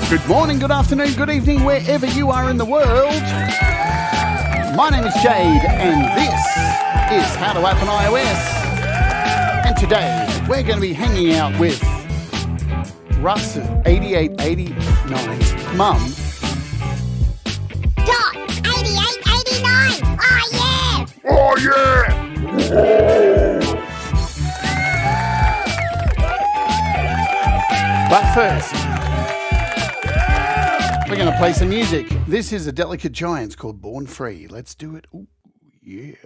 Good morning, good afternoon, good evening, wherever you are in the world. My name is Jade, and this is How to App on iOS. And today, we're going to be hanging out with Russ8889's mum. Dot8889! Oh yeah! Oh yeah! But first, we're going to play some music. This is a Delicate Giants called Born Free. Let's do it. Ooh, yeah.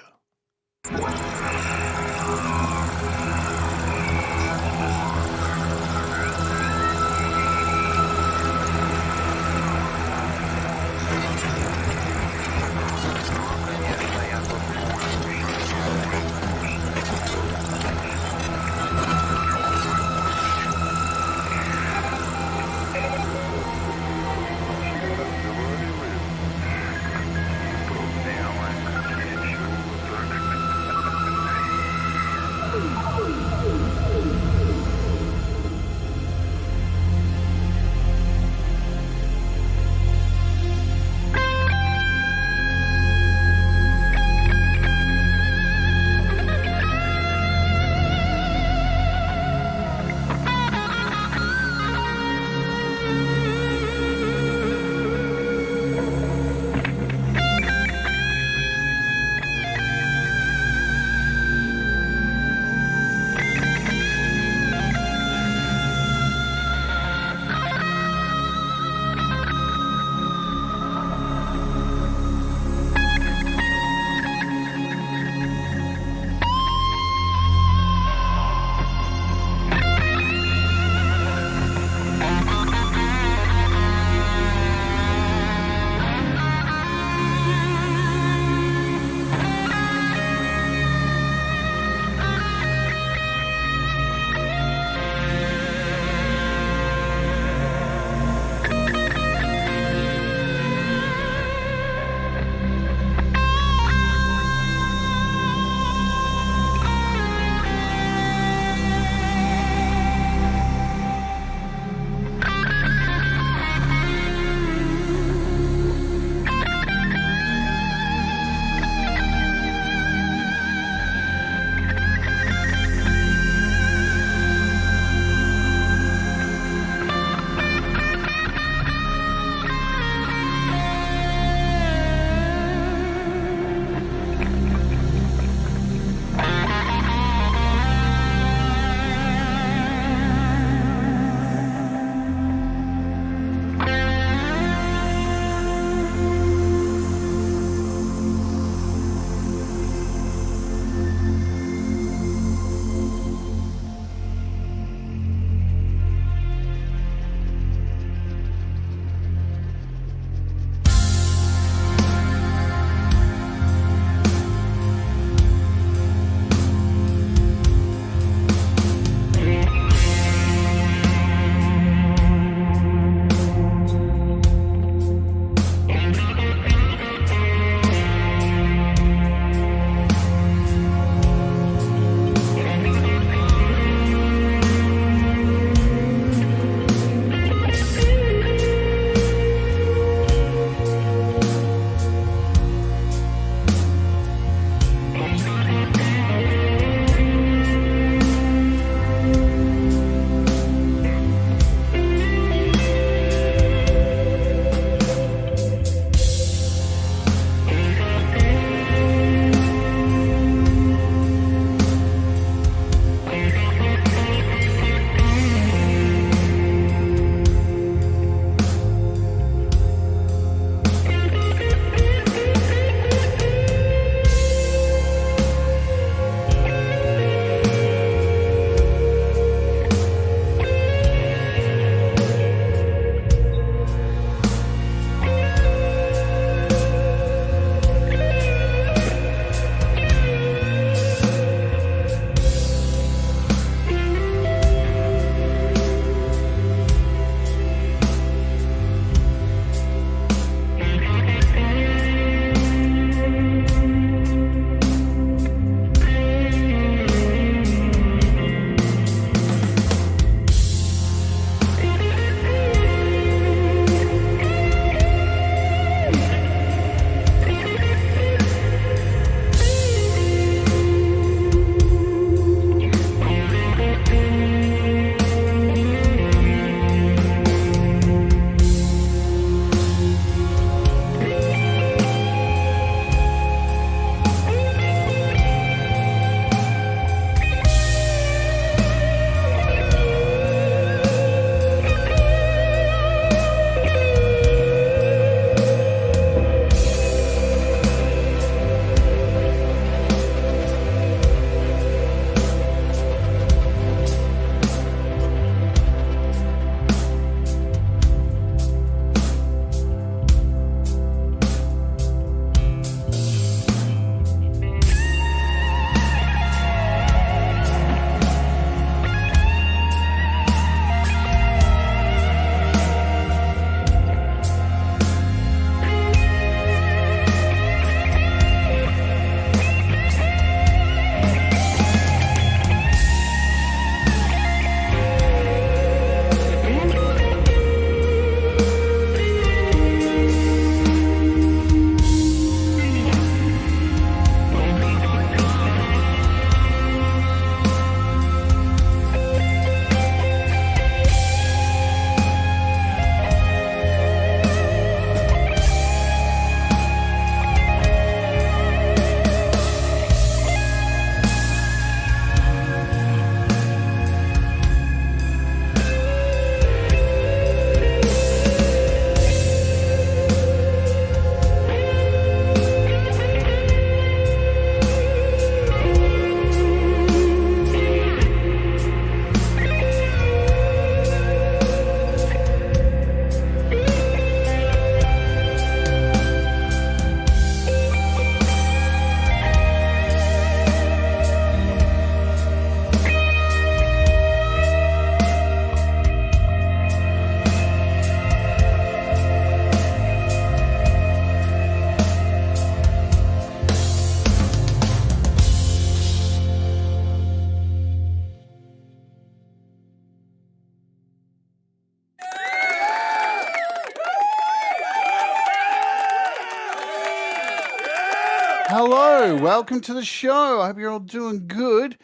Hello, welcome to the show. I hope you're all doing good.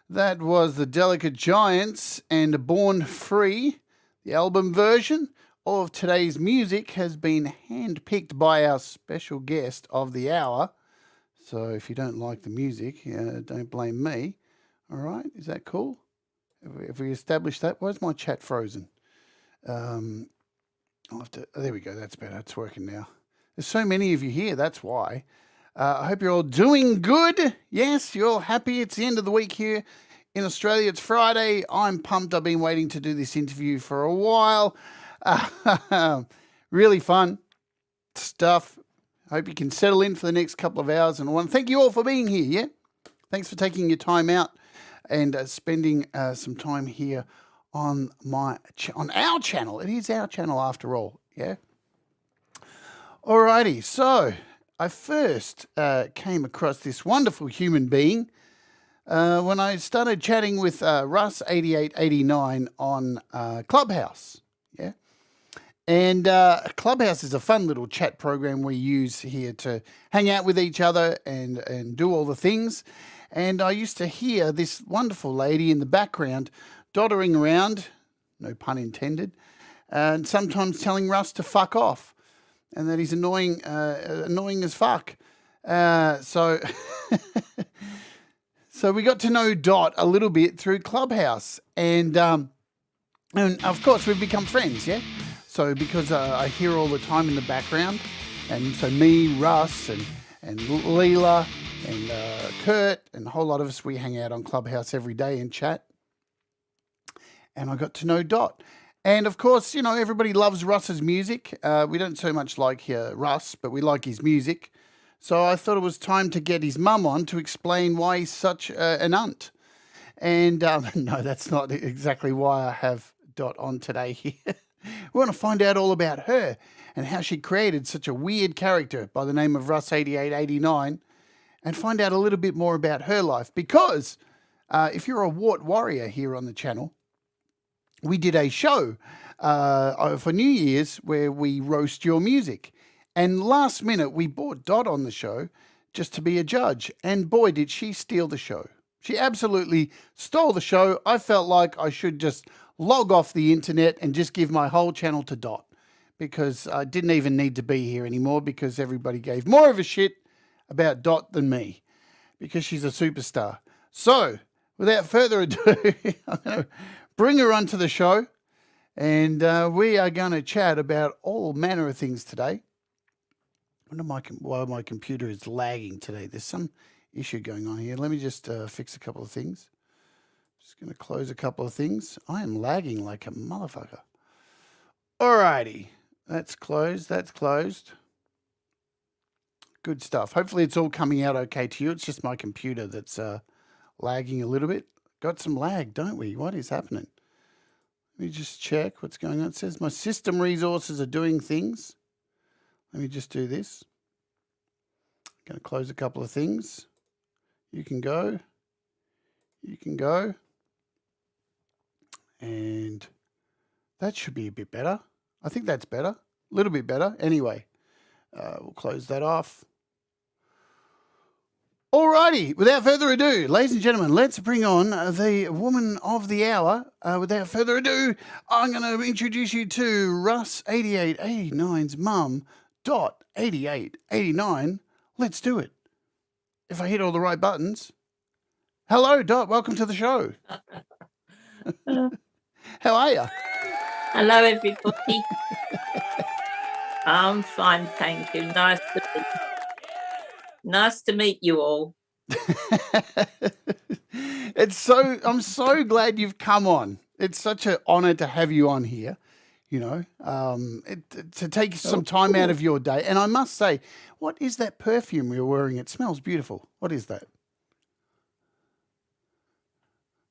That was the Delicate Giants and Born Free, the album version. All of today's music has been handpicked by our special guest of the hour. So if you don't like the music, don't blame me. All right, is that cool? Have we established that? Why is my chat frozen? I'll have to. There we go. That's better. It's working now. There's so many of you here. That's why. I hope you're all doing good. Yes, you're all happy. It's the end of the week here in Australia. It's Friday. I'm pumped. I've been waiting to do this interview for a while. Really fun stuff. Hope you can settle in for the next couple of hours. And I want to thank you all for being here. Yeah, thanks for taking your time out and spending some time here on on our channel. It is our channel after all. Yeah. Alrighty. So I first came across this wonderful human being when I started chatting with Russ8889 on Clubhouse. Yeah. And Clubhouse is a fun little chat program we use here to hang out with each other and do all the things. And I used to hear this wonderful lady in the background doddering around, no pun intended, and sometimes telling Russ to fuck off and that he's annoying as fuck. So we got to know Dot a little bit through Clubhouse. And of course, we've become friends, yeah? So because I hear all the time in the background, and so me, Russ, and Leela, and Kurt, and a whole lot of us, we hang out on Clubhouse every day and chat. And I got to know Dot. And of course, everybody loves Russ's music. We don't so much like Russ, but we like his music. So I thought it was time to get his mum on to explain why he's such an unt. And no, that's not exactly why I have Dot on today here. We want to find out all about her and how she created such a weird character by the name of Russ8889 and find out a little bit more about her life. Because if you're a Wart Warrior here on the channel, we did a show for New Year's where we roast your music. And last minute, we brought Dot on the show just to be a judge. And boy, did she steal the show. She absolutely stole the show. I felt like I should just log off the internet and just give my whole channel to Dot because I didn't even need to be here anymore because everybody gave more of a shit about Dot than me because she's a superstar. So without further ado, I'm going to bring her onto the show and we are going to chat about all manner of things today. I wonder why my computer is lagging today. There's some issue going on here. Let me just fix a couple of things. Just going to close a couple of things. I am lagging like a motherfucker. Alrighty. That's closed. That's closed. Good stuff. Hopefully it's all coming out okay to you. It's just my computer that's lagging a little bit. Got some lag, don't we? What is happening? Let me just check what's going on. It says my system resources are doing things. Let me just do this. Going to close a couple of things. You can go. You can go. And that should be a bit better. I think that's better. A little bit better. Anyway, we'll close that off. Alrighty, without further ado, ladies and gentlemen, let's bring on the woman of the hour. Without further ado, I'm going to introduce you to Russ8889's mum, Dot8889. Let's do it. If I hit all the right buttons. Hello, Dot. Welcome to the show. How are you? Hello, everybody. I'm fine, thank you. Nice to meet you all. I'm so glad you've come on. It's such an honor to have you on here, to take some time out of your day. And I must say, what is that perfume you're wearing? It smells beautiful. What is that?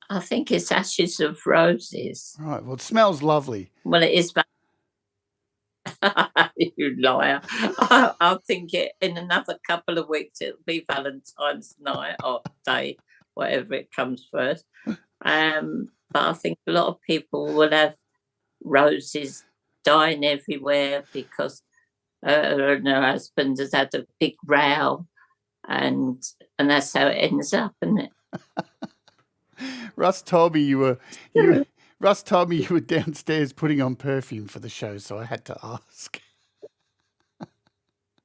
I think it's ashes of roses. Right. Well, it smells lovely. Well, it is. You liar. I think in another couple of weeks it'll be Valentine's night or day, whatever it comes first. But I think a lot of people will have roses dying everywhere because her and her husband has had a big row and that's how it ends up, isn't it? Russ told me you were downstairs putting on perfume for the show, so I had to ask.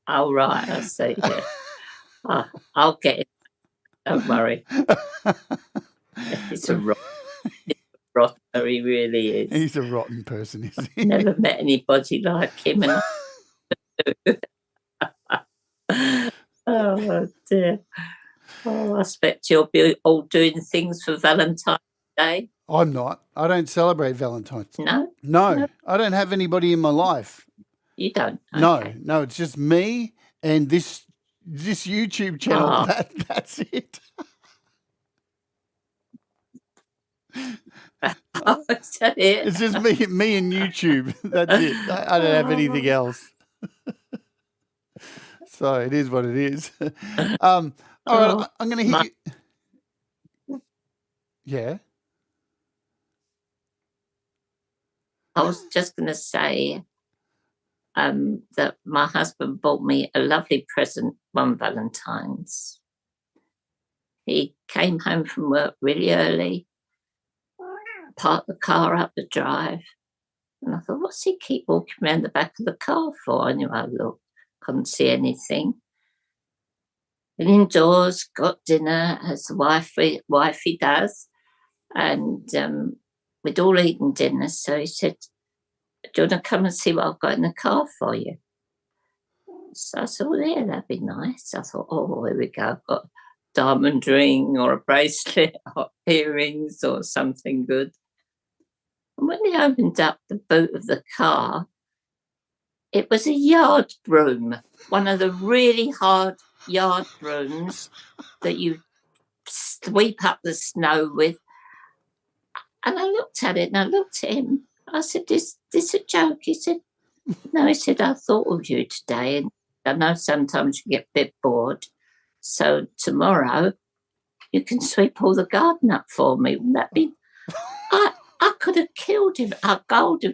Oh, right, I see. Yeah. I'll get it. Don't worry. He's a rotter. He really is. He's a rotten person, isn't he? Never met anybody like him. Oh, dear. Oh, I expect you'll be all doing things for Valentine's Day. I'm not. I don't celebrate Valentine's. No? No, I don't have anybody in my life. You don't? Okay. No, it's just me and this YouTube channel. Oh. That's it. Oh, is that it? It's just me and YouTube. That's it. I don't have anything else. So it is what it is. All right, I'm going to hit you. Yeah. I was just going to say that my husband bought me a lovely present one Valentine's. He came home from work really early, parked the car up the drive, and I thought, what's he keep walking around the back of the car for? Anyway, I looked, couldn't see anything. And indoors, got dinner as the wifey does, and we'd all eaten dinner. So he said, do you want to come and see what I've got in the car for you? So I said, well, yeah, that'd be nice. I thought, oh, here we go. I've got a diamond ring or a bracelet or earrings or something good. And when he opened up the boot of the car, it was a yard broom, one of the really hard yard brooms that you sweep up the snow with. And I looked at it and I looked at him. I said, this a joke? He said, no. He said, I thought of you today, and I know sometimes you get a bit bored. So tomorrow you can sweep all the garden up for me. Wouldn't that be? I could have killed him. I gold him,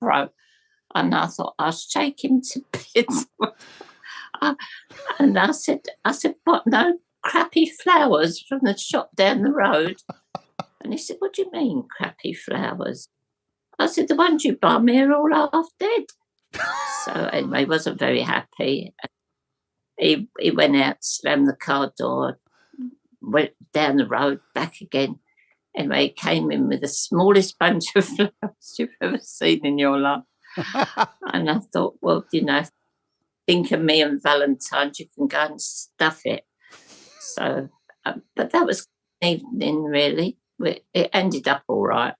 bro. And I thought I'll shake him to bits. And I said, what? No crappy flowers from the shop down the road? And he said, what do you mean, crappy flowers? I said, the ones you buy me are all half dead. So anyway, he wasn't very happy. He went out, slammed the car door, went down the road, back again. Anyway, he came in with the smallest bunch of flowers you've ever seen in your life. And I thought, well, think of me on Valentine's, you can go and stuff it. So, but that was an evening, really. It ended up all right.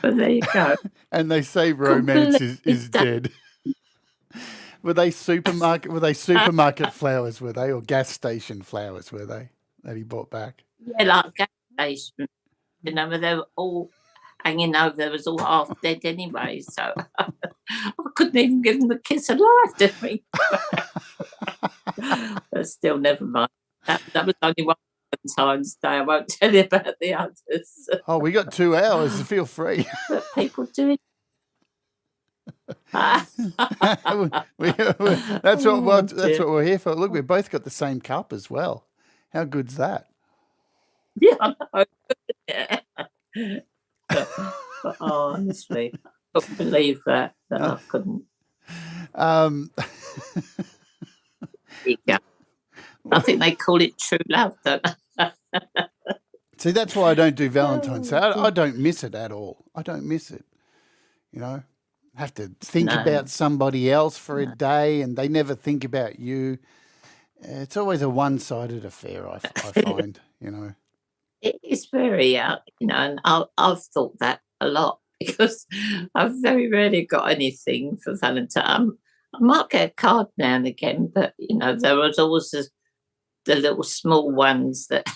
But there you go. And they say romance is dead. Were they supermarket flowers, were they? Or gas station flowers, were they? That he bought back? Yeah, like gas station. But they were all hanging over. They was all half dead anyway. So I couldn't even give them the kiss of life, did we? But still, never mind. That was only one Valentine's Day. I won't tell you about the others. Oh, we got 2 hours. Feel free. But people do it. That's what we're here for. Look, we've both got the same cup as well. How good's that? Yeah, I know. Yeah. But honestly, I couldn't believe that I couldn't. Yeah. I think they call it true love, don't they? See, that's why I don't do Valentine's Day. I don't miss it at all. I don't miss it. Have to think about somebody else for a day, and they never think about you. It's always a one-sided affair, I find, It is very, and I've thought that a lot because I've very rarely got anything for Valentine. I might get a card now and again, but, there was always the little small ones that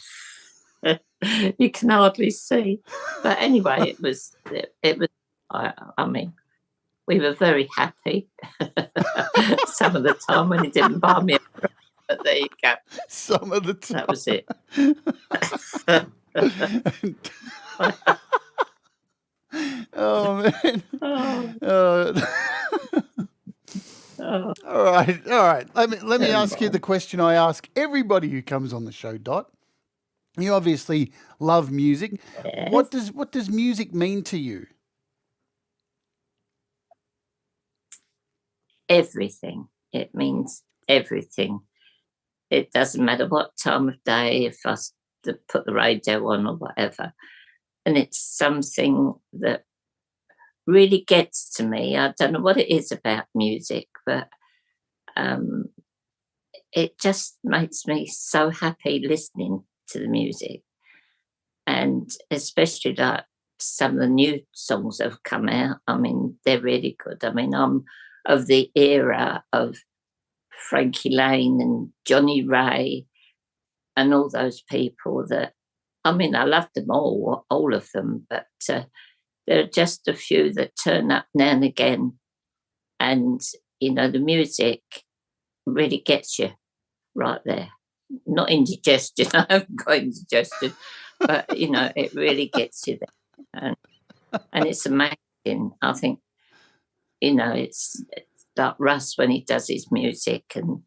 you can hardly see. But anyway, it was, I mean, we were very happy some of the time when he didn't buy me a present, but there you go. Some of the time. That was it. Oh, man. Oh, All right, all right. Let me never ask you the mind. question I ask everybody who comes on the show, Dot. You obviously love music. Yes. What does music mean to you? Everything. It means everything. It doesn't matter what time of day, if I put the radio on or whatever. And it's something that really gets to me. I don't know what it is about music, but um, it just makes me so happy listening to the music. And especially like some of the new songs that have come out. I mean, they're really good. I mean, I'm of the era of Frankie Lane and Johnny Ray and all those people that, I mean, I love them all of them, but there are just a few that turn up now and again. And, you know, the music really gets you right there. Not indigestion, I haven't got indigestion, but, you know, it really gets you there. And it's amazing. I think, you know, it's like Russ when he does his music. And,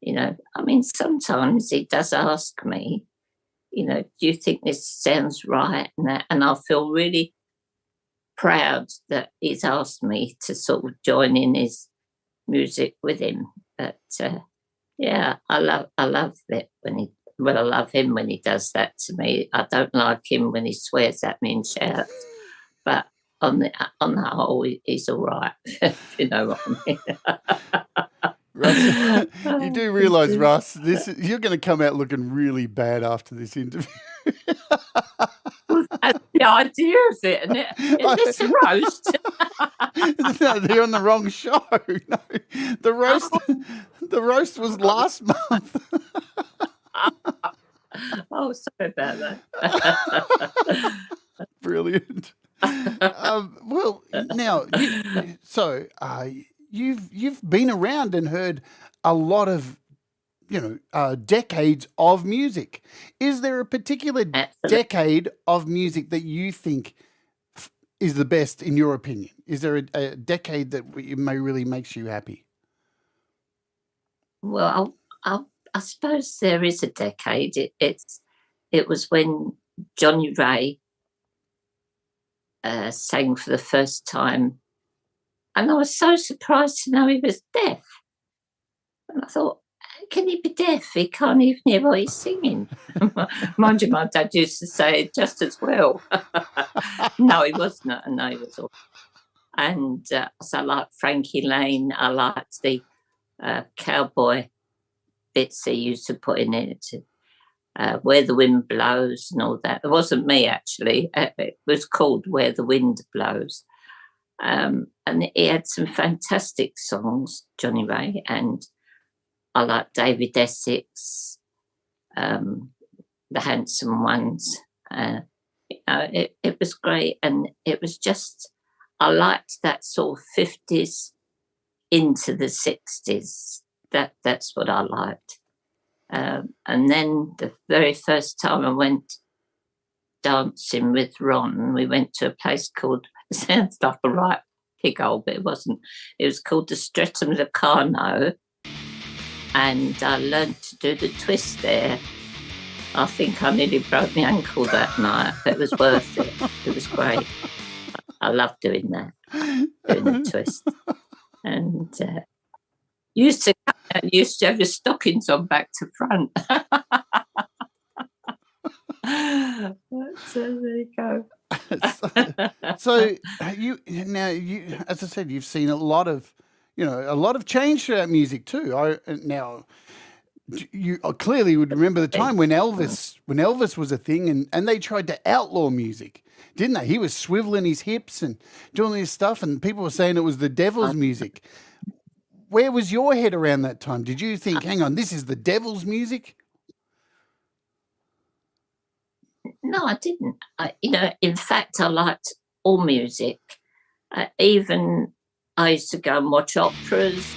you know, I mean, sometimes he does ask me, you know, do you think this sounds right? And that, and I feel really proud that he's asked me to sort of join in his music with him. But yeah, I love it when he. Well, I love him when he does that to me. I don't like him when he swears at me and shouts. But on the whole, he's all right. You know what I mean? Russ, you do realise, Russ, you're going to come out looking really bad after this interview. That's the idea of it, isn't it? Is this a roast? No, they're on the wrong show. No, the roast was last month. Oh, sorry about that. Brilliant. Well, now, you've been around and heard a lot of, decades of music. Is there a particular decade of music that you think is the best in your opinion? Is there a decade that really makes you happy? Well, I suppose there is a decade. It was when Johnny Ray sang for the first time, and I was so surprised to know he was deaf. And I thought, can he be deaf? He can't even hear what he's singing. Mind you, my dad used to say it just as well. No, he wasn't. No, he was all. And so I liked Frankie Lane. I liked the cowboy bits he used to put in it. Where the Wind Blows and all that. It wasn't me, actually. It was called Where the Wind Blows. And he had some fantastic songs, Johnny Ray, and I like David Essex, The Handsome Ones. It was great, and it was just, I liked that sort of 50s into the 60s. That's what I liked. And then the very first time I went dancing with Ron, we went to a place called, it sounds like a right pig hole, but it wasn't. It was called the Streatham Locarno, and I learned to do the twist there. I think I nearly broke my ankle that night, but it was worth it. It was great. I love doing that, doing the twist. And used to have your stockings on back to front. So there you go. So you, as I said, you've seen a lot of change throughout music too. You clearly would remember the time when Elvis was a thing, and they tried to outlaw music, didn't they? He was swiveling his hips and doing this stuff, and people were saying it was the devil's music. Where was your head around that time? Did you think, hang on, this is the devil's music? No, I didn't. In fact, I liked all music. Even I used to go and watch operas.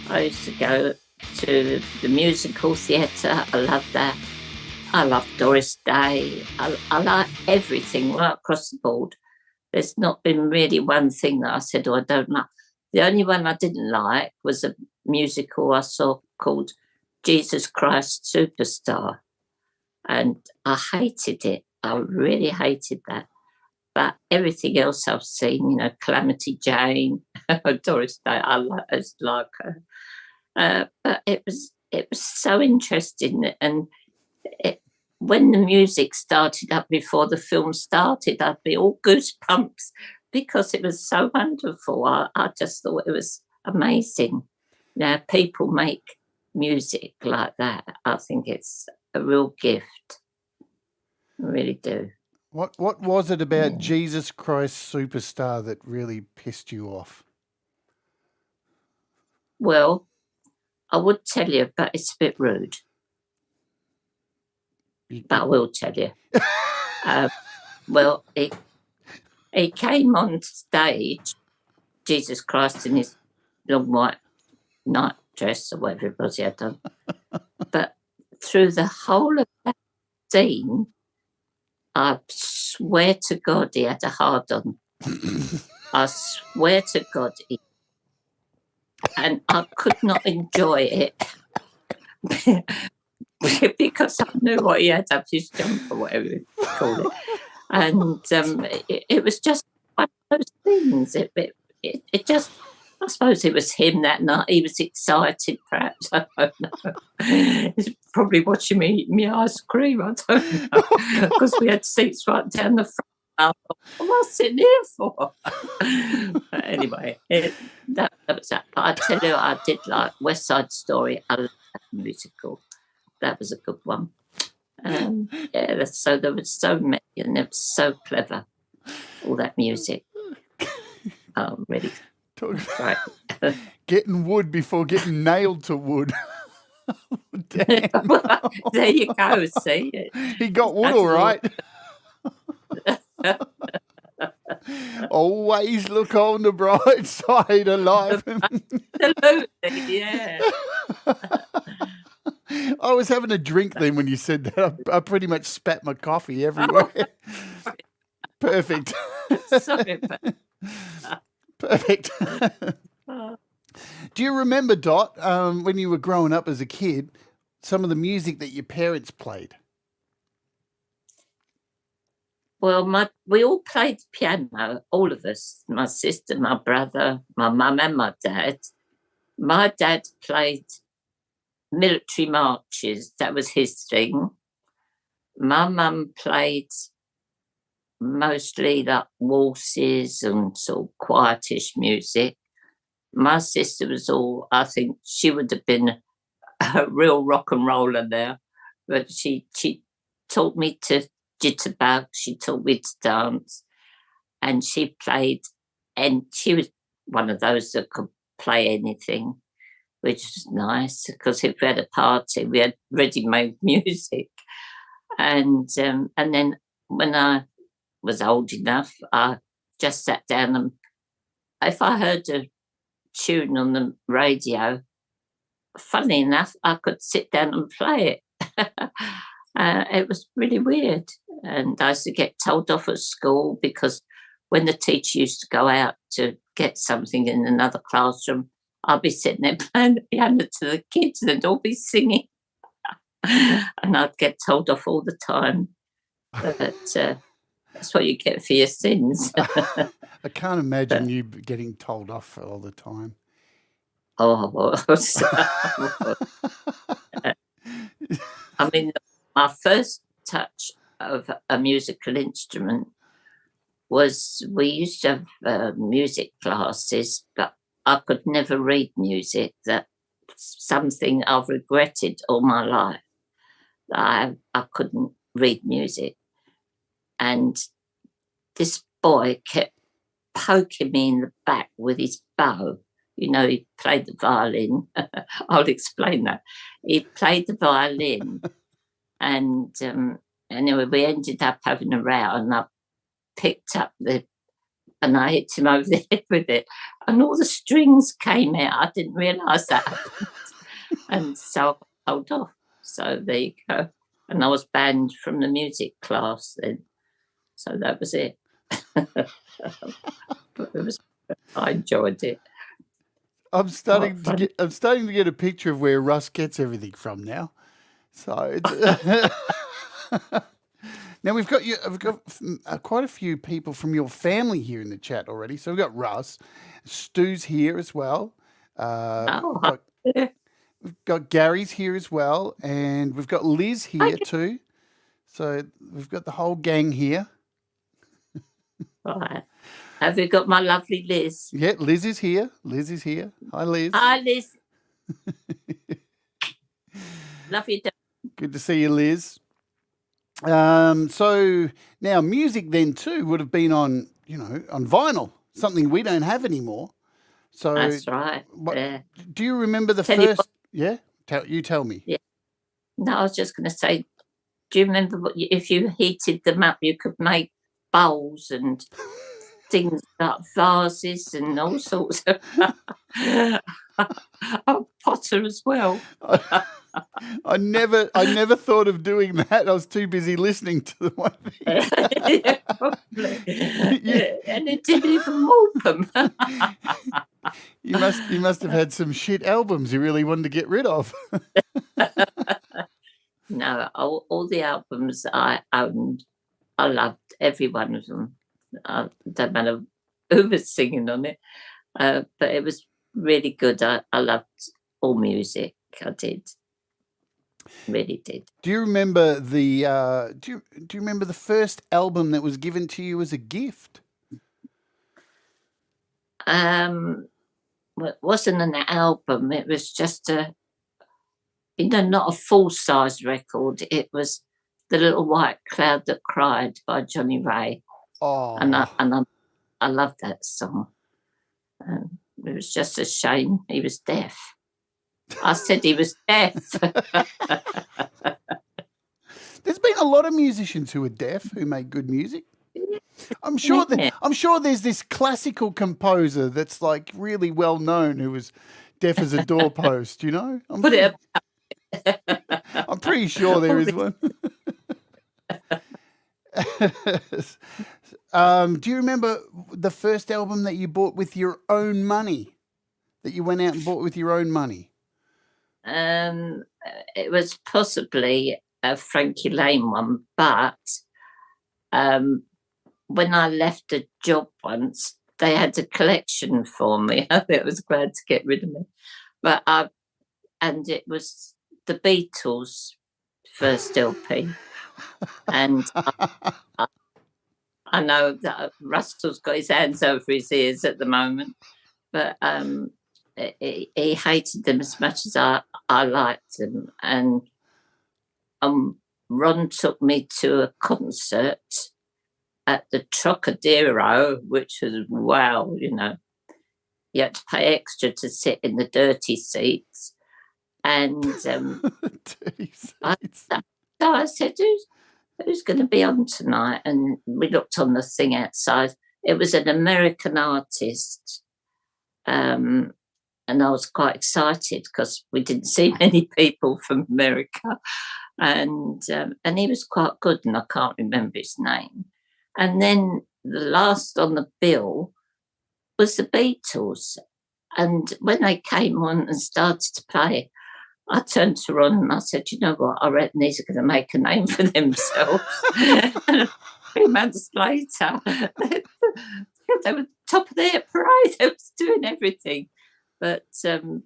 I used to go to the musical theatre. I loved that. I loved Doris Day. I like everything right across the board. There's not been really one thing that I said, I don't like. The only one I didn't like was a musical I saw called Jesus Christ Superstar. And I hated it. I really hated that. But everything else I've seen, you know, Calamity Jane, Doris Day, I like her. But it was so interesting. And when the music started up before the film started, I'd be all goosebumps because it was so wonderful. I just thought it was amazing. Now, people make music like that. I think it's a real gift. I really do. What was it about Jesus Christ Superstar that really pissed you off? Well, I would tell you, but it's a bit rude. But I will tell you. Well, he came on stage, Jesus Christ, in his long white night dress or whatever it was he had done. But through the whole of that scene, I swear to God he had a hard-on. I swear to God and I could not enjoy it because I knew what he had up his jump or whatever you call it. And it was just one of those things. It just, I suppose it was him that night. He was excited, perhaps. I don't know. He's probably watching me eat my ice cream. I don't know. Because we had seats right down the front. I thought, what's I sitting here for? But anyway, that was that. But I tell you, I did like West Side Story. I love that musical. That was a good one. Yeah, so there was so many, and it was so clever. All that music. Really right. Getting wood before getting nailed to wood. Well, there you go. See, he got wood all right. Always look on the bright side of life. Absolutely, yeah. I was having a drink then when you said that. I pretty much spat my coffee everywhere. Oh. Perfect. Sorry, perfect. Do you remember, Dot, when you were growing up as a kid, some of the music that your parents played? Well, we all played piano, all of us, my sister, my brother, my mum and my dad. My dad played military marches. That was his thing. My mum played mostly like waltzes and sort of quietish music. My sister was all, I think she would have been a real rock and roller there, but she taught me to jitterbug, she taught me to dance, and she played, and she was one of those that could play anything, which was nice because if we had a party, we had ready-made music. And then when I was old enough, I just sat down and if I heard a tune on the radio, funny enough, I could sit down and play it. It was really weird. And I used to get told off at school because when the teacher used to go out to get something in another classroom, I'd be sitting there playing the piano to the kids and they'd all be singing. And I'd get told off all the time. But that's what you get for your sins. I can't imagine you getting told off all the time. Oh, I mean, my first touch of a musical instrument was we used to have music classes, but I could never read music. That's something I've regretted all my life. I couldn't read music. And this boy kept poking me in the back with his bow. You know, he played the violin. I'll explain that. He played the violin. And anyway, we ended up having a row and I picked up and I hit him over the head with it. And all the strings came out. I didn't realise that. And so I got told off. So there you go. And I was banned from the music class then. So that was it. But I enjoyed it. I'm starting to get a picture of where Russ gets everything from now. So it's, now we've got quite a few people from your family here in the chat already. So we've got Russ, Stu's here as well. We've got Gary's here as well, and we've got Liz here too. So we've got the whole gang here. Right. Have you got my lovely Liz? Yeah, Liz is here. Hi, Liz. Hi, Liz. Love you. Good to see you, Liz. So now music then too would have been on, on vinyl, something we don't have anymore. So that's right. Do you remember the first? Yeah, you tell me. Yeah. No, I was just going to say, do you remember if you heated them up, you could make bowls and things like vases and all sorts of Potter as well. I never thought of doing that. I was too busy listening to the one thing. Yeah, probably. Yeah. And it didn't even move them. You must have had some shit albums you really wanted to get rid of. No, all the albums I owned, I loved every one of them. Don't matter who was singing on it, but it was really good. I loved all music. I did, really did. Do you remember the do you remember the first album that was given to you as a gift? Well, it wasn't an album. It was just not a full-size record. It was The Little White Cloud That Cried by Johnny Ray. Oh, and I love that song. It was just a shame he was deaf. I said he was deaf. There's been a lot of musicians who are deaf who make good music. I'm sure there's this classical composer that's like really well known who was deaf as a doorpost. I'm pretty sure there is one. Do you remember the first album that you bought with your own money? That you went out and bought with your own money? It was possibly a Frankie Lane one, but when I left a job once, they had a collection for me. I was glad to get rid of me. And it was the Beatles' first LP. And I know that Russell's got his hands over his ears at the moment, but he hated them as much as I liked them. And Ron took me to a concert at the Trocadero, which was wow, you had to pay extra to sit in the dirty seats. And dirty seats. So I said, who's going to be on tonight? And we looked on the thing outside. It was an American artist. And I was quite excited because we didn't see many people from America. And he was quite good, and I can't remember his name. And then the last on the bill was the Beatles. And when they came on and started to play, I turned to Ron and I said, you know what, I reckon these are going to make a name for themselves. And a few months later, they were top of their parade. They was doing everything. But since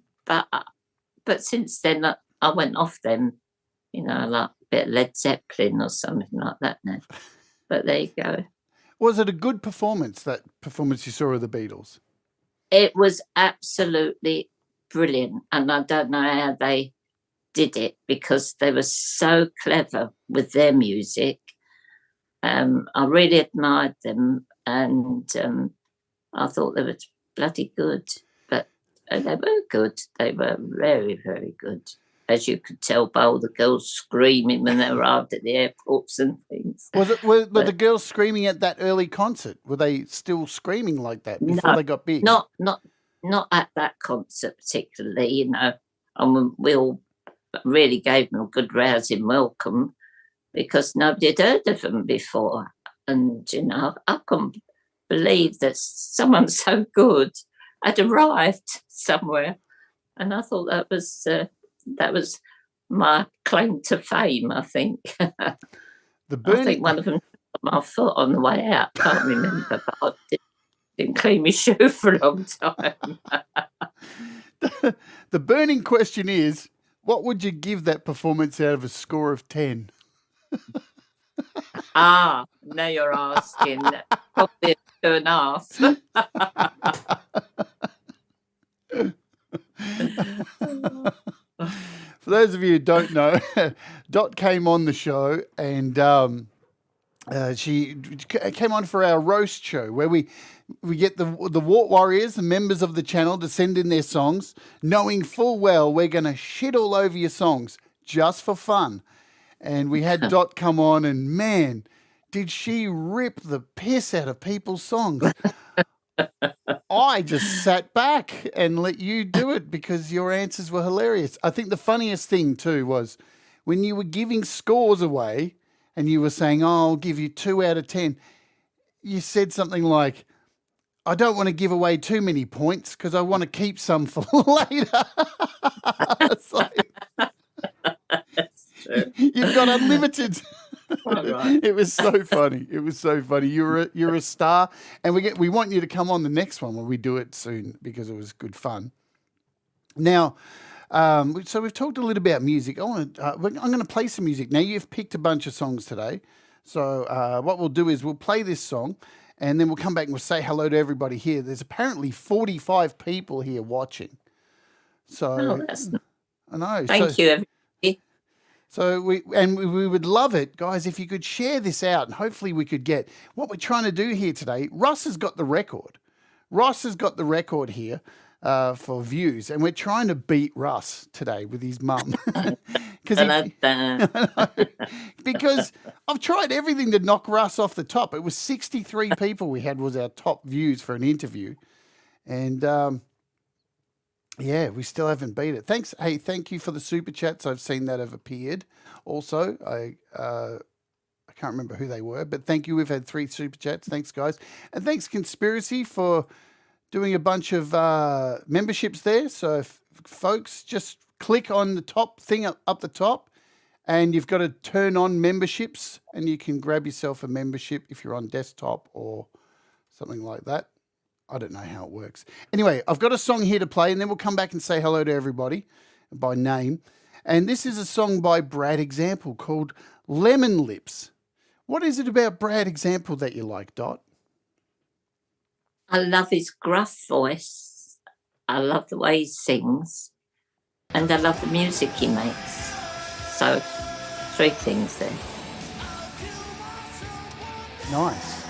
then, I went off them, like a bit of Led Zeppelin or something like that now. But there you go. Was it a good performance, that performance you saw of the Beatles? It was absolutely brilliant. And I don't know how they did it because they were so clever with their music. I really admired them, and I thought they were bloody good. But they were good. They were very, very good. As you could tell by all the girls screaming when they arrived at the airports and things. Were the girls screaming at that early concert? Were they still screaming like that before they got big? Not at that concert particularly, And we all really gave them a good rousing welcome because nobody had heard of them before. And, I couldn't believe that someone so good had arrived somewhere, and I thought that was my claim to fame. I think. I think one of them put my foot on the way out. Can't remember, but I didn't clean my shoe for a long time. The burning question is, what would you give that performance out of a score of 10? Now you're asking. Probably 2.5. For those of you who don't know, Dot came on the show and she came on for our roast show where we get the WART Warriors, the members of the channel, to send in their songs, knowing full well we're going to shit all over your songs just for fun. And we had Dot come on and, man, did she rip the piss out of people's songs. I just sat back and let you do it because your answers were hilarious. I think the funniest thing too was when you were giving scores away and you were saying, I'll give you 2 out of 10. You said something like, I don't want to give away too many points because I want to keep some for later. It's like, That's true. you've got unlimited. Right. It was so funny. It was so funny. You're a star, and we want you to come on the next one when we do it soon because it was good fun. Now, so we've talked a little about music. I'm going to play some music. Now you've picked a bunch of songs today, so what we'll do is we'll play this song, and then we'll come back and we'll say hello to everybody here. There's apparently 45 people here watching. So That's I know. Thank you, everybody. So we would love it, guys, if you could share this out, and hopefully we could get what we're trying to do here today. Russ has got the record. Ross has got the record here for views, and we're trying to beat Russ today with his mum. Because I've tried everything to knock Russ off the top. It was 63 people we had was our top views for an interview, and yeah, we still haven't beat it. Thanks. Hey, thank you for the super chats. I've seen that have appeared. Also, I can't remember who they were, but thank you. We've had 3 super chats. Thanks, guys. And thanks, Conspiracy, for doing a bunch of memberships there. So, folks, just click on the top thing up the top, and you've got to turn on memberships, and you can grab yourself a membership if you're on desktop or something like that. I don't know how it works. Anyway, I've got a song here to play, and then we'll come back and say hello to everybody by name. And this is a song by Brad Example called Lemon Lips. What is it about Brad Example that you like, Dot? I love his gruff voice. I love the way he sings. And I love the music he makes. So, 3 things there. Nice.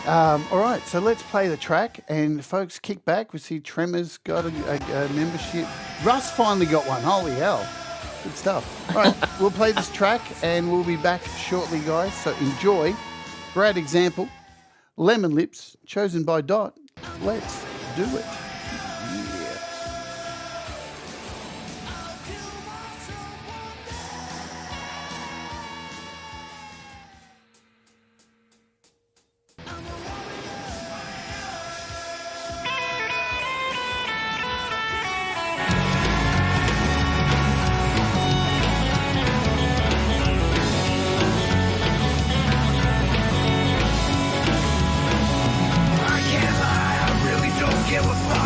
All right, so let's play the track, and folks, kick back. We see Tremor's got a membership. Russ finally got one. Holy hell. Good stuff. All right, we'll play this track, and we'll be back shortly, guys. So enjoy. Brad Example, Lemon Lips, chosen by Dot. Let's do it. Yeah. Give a fuck.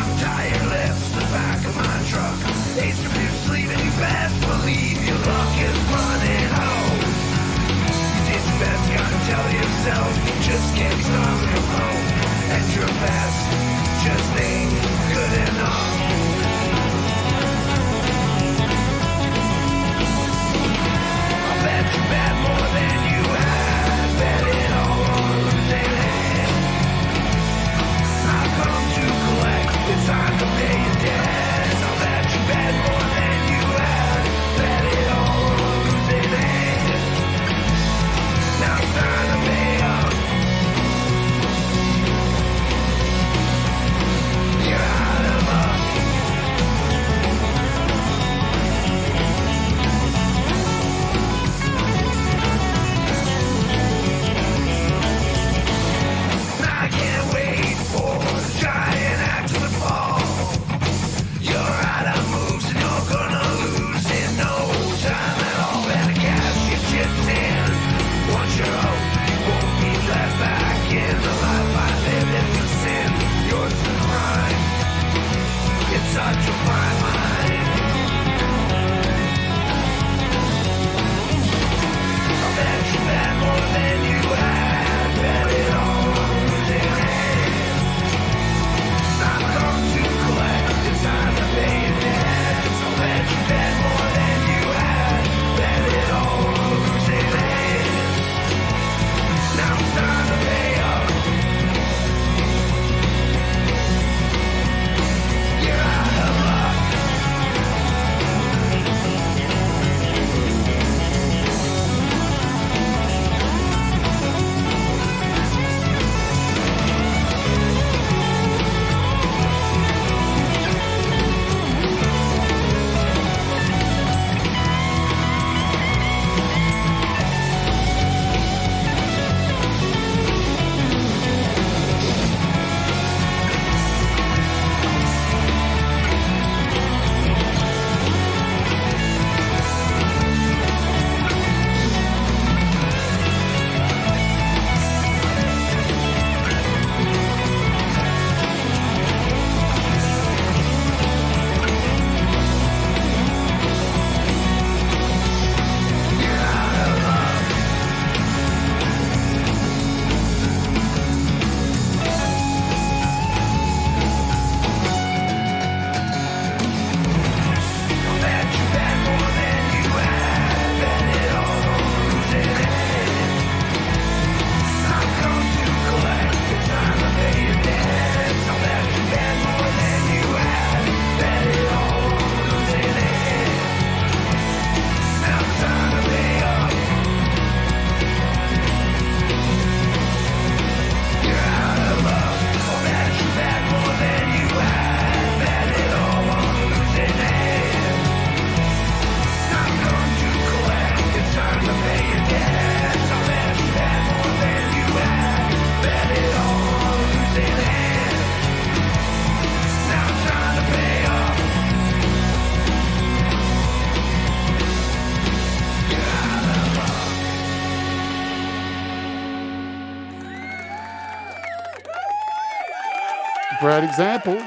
Brad example.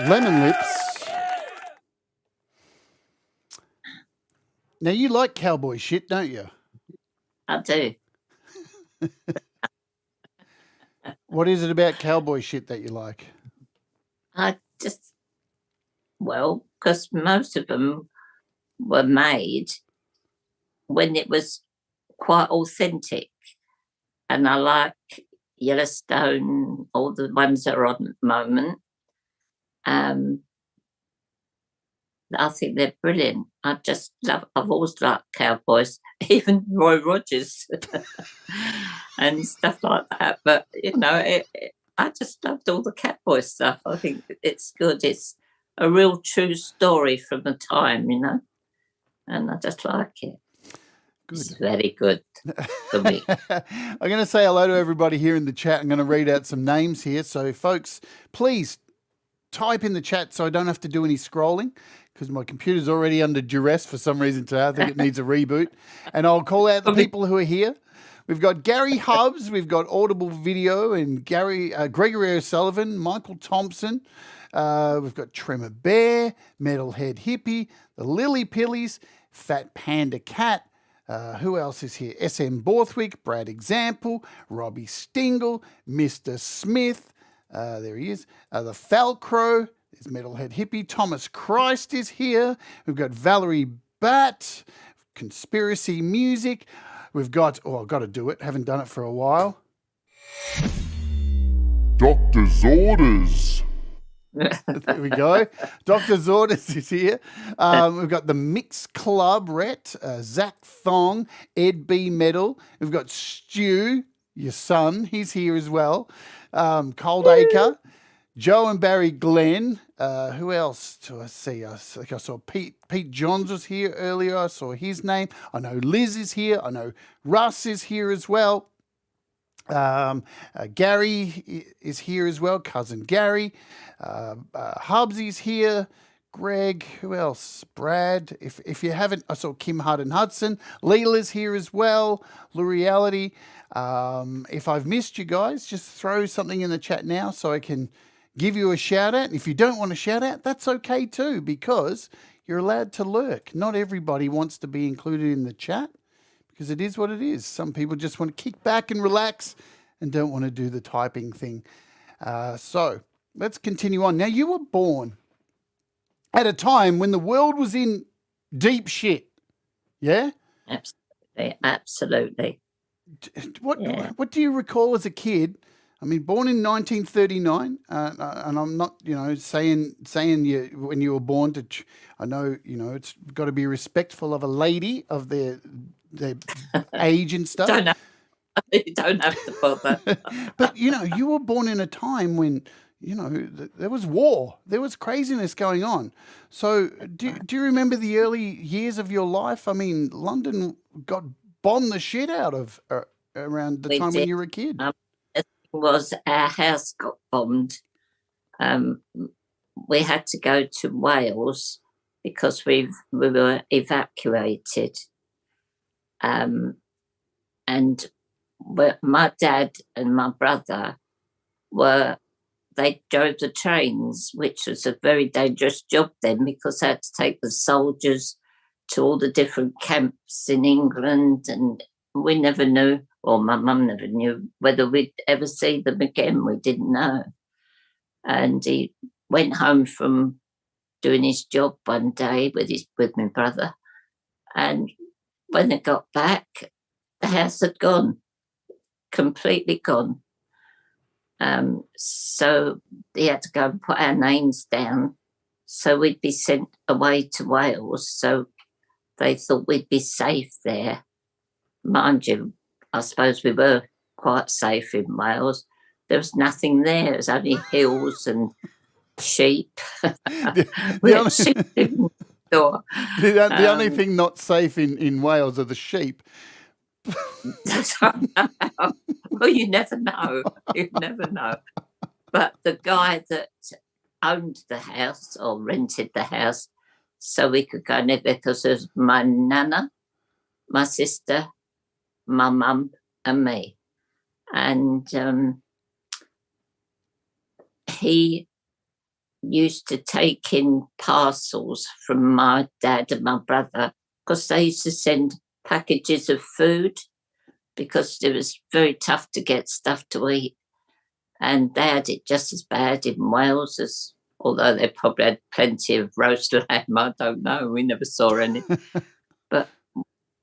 Lemon lips. Now, you like cowboy shit, don't you? I do. What is it about cowboy shit that you like? Because most of them were made when it was quite authentic. And I like Yellowstone, all the ones that are on at the moment. I think they're brilliant. I've always liked Cowboys, even Roy Rogers and stuff like that. But, I just loved all the Catboy stuff. I think it's good. It's a real true story from the time, and I just like it. Good. It's very good for me. I'm going to say hello to everybody here in the chat. I'm going to read out some names here. So, folks, please type in the chat so I don't have to do any scrolling, because my computer's already under duress for some reason today. I think it needs a reboot. And I'll call out the people who are here. We've got Gary Hubbs, we've got Audible Video, and Gregory O'Sullivan, Michael Thompson. We've got Tremor Bear, Metalhead Hippie, the Lily Pillies, Fat Panda Cat. Who else is here? SM Borthwick, Brad Example, Robbie Stingle, Mr. Smith. There he is. The Falcrow. There's Metalhead Hippie. Thomas Christ is here. We've got Valerie Batt, Conspiracy Music. We've got, I've got to do it. Haven't done it for a while. Doctor's orders. There we go. Doctor's orders is here. We've got the Mix Club, Rhett, Zach Thong, Ed B. Medal. We've got Stu, your son. He's here as well. Cold Acre, Joe and Barry Glenn. Who else do I see? I think I saw Pete Johns was here earlier. I saw his name. I know Liz is here. I know Russ is here as well. Gary is here as well. Cousin Gary. Hubsy's here. Greg. Who else? Brad. If you haven't, I saw Kim Hudden Hudson. Leela's here as well. L'Reality. If I've missed you guys, just throw something in the chat now so I can give you a shout out. And if you don't want to shout out, that's okay too, because you're allowed to lurk. Not everybody wants to be included in the chat, because it is what it is. Some people just want to kick back and relax and don't want to do the typing thing. So let's continue on. Now, you were born at a time when the world was in deep shit. Yeah? Absolutely. What do you recall as a kid? I mean, born in 1939, and I'm not, saying you when you were born to. I know, it's got to be respectful of a lady, of their age and stuff. You don't have to bother. But you were born in a time when there was war, there was craziness going on. So do you remember the early years of your life? I mean, London got bombed the shit out of around the time when you were a kid. Was our house got bombed. We had to go to Wales because we were evacuated. And my dad and my brother they drove the trains, which was a very dangerous job then, because they had to take the soldiers to all the different camps in England, and we never knew, or my mum never knew, whether we'd ever see them again. We didn't know. And he went home from doing his job one day with my brother, and when they got back, the house had gone, completely gone. So he had to go and put our names down, so we'd be sent away to Wales. So they thought we'd be safe there. Mind you, I suppose we were quite safe in Wales. There was nothing there. It was only hills and sheep. The only thing not safe in Wales are the sheep. Well, you never know. You never know. But the guy that owned the house, or rented the house, so we could go there, because it was my nana, my sister, my mum and me. And he used to take in parcels from my dad and my brother, because they used to send packages of food because it was very tough to get stuff to eat. And they had it just as bad in Wales as, although they probably had plenty of roast lamb, I don't know, we never saw any. But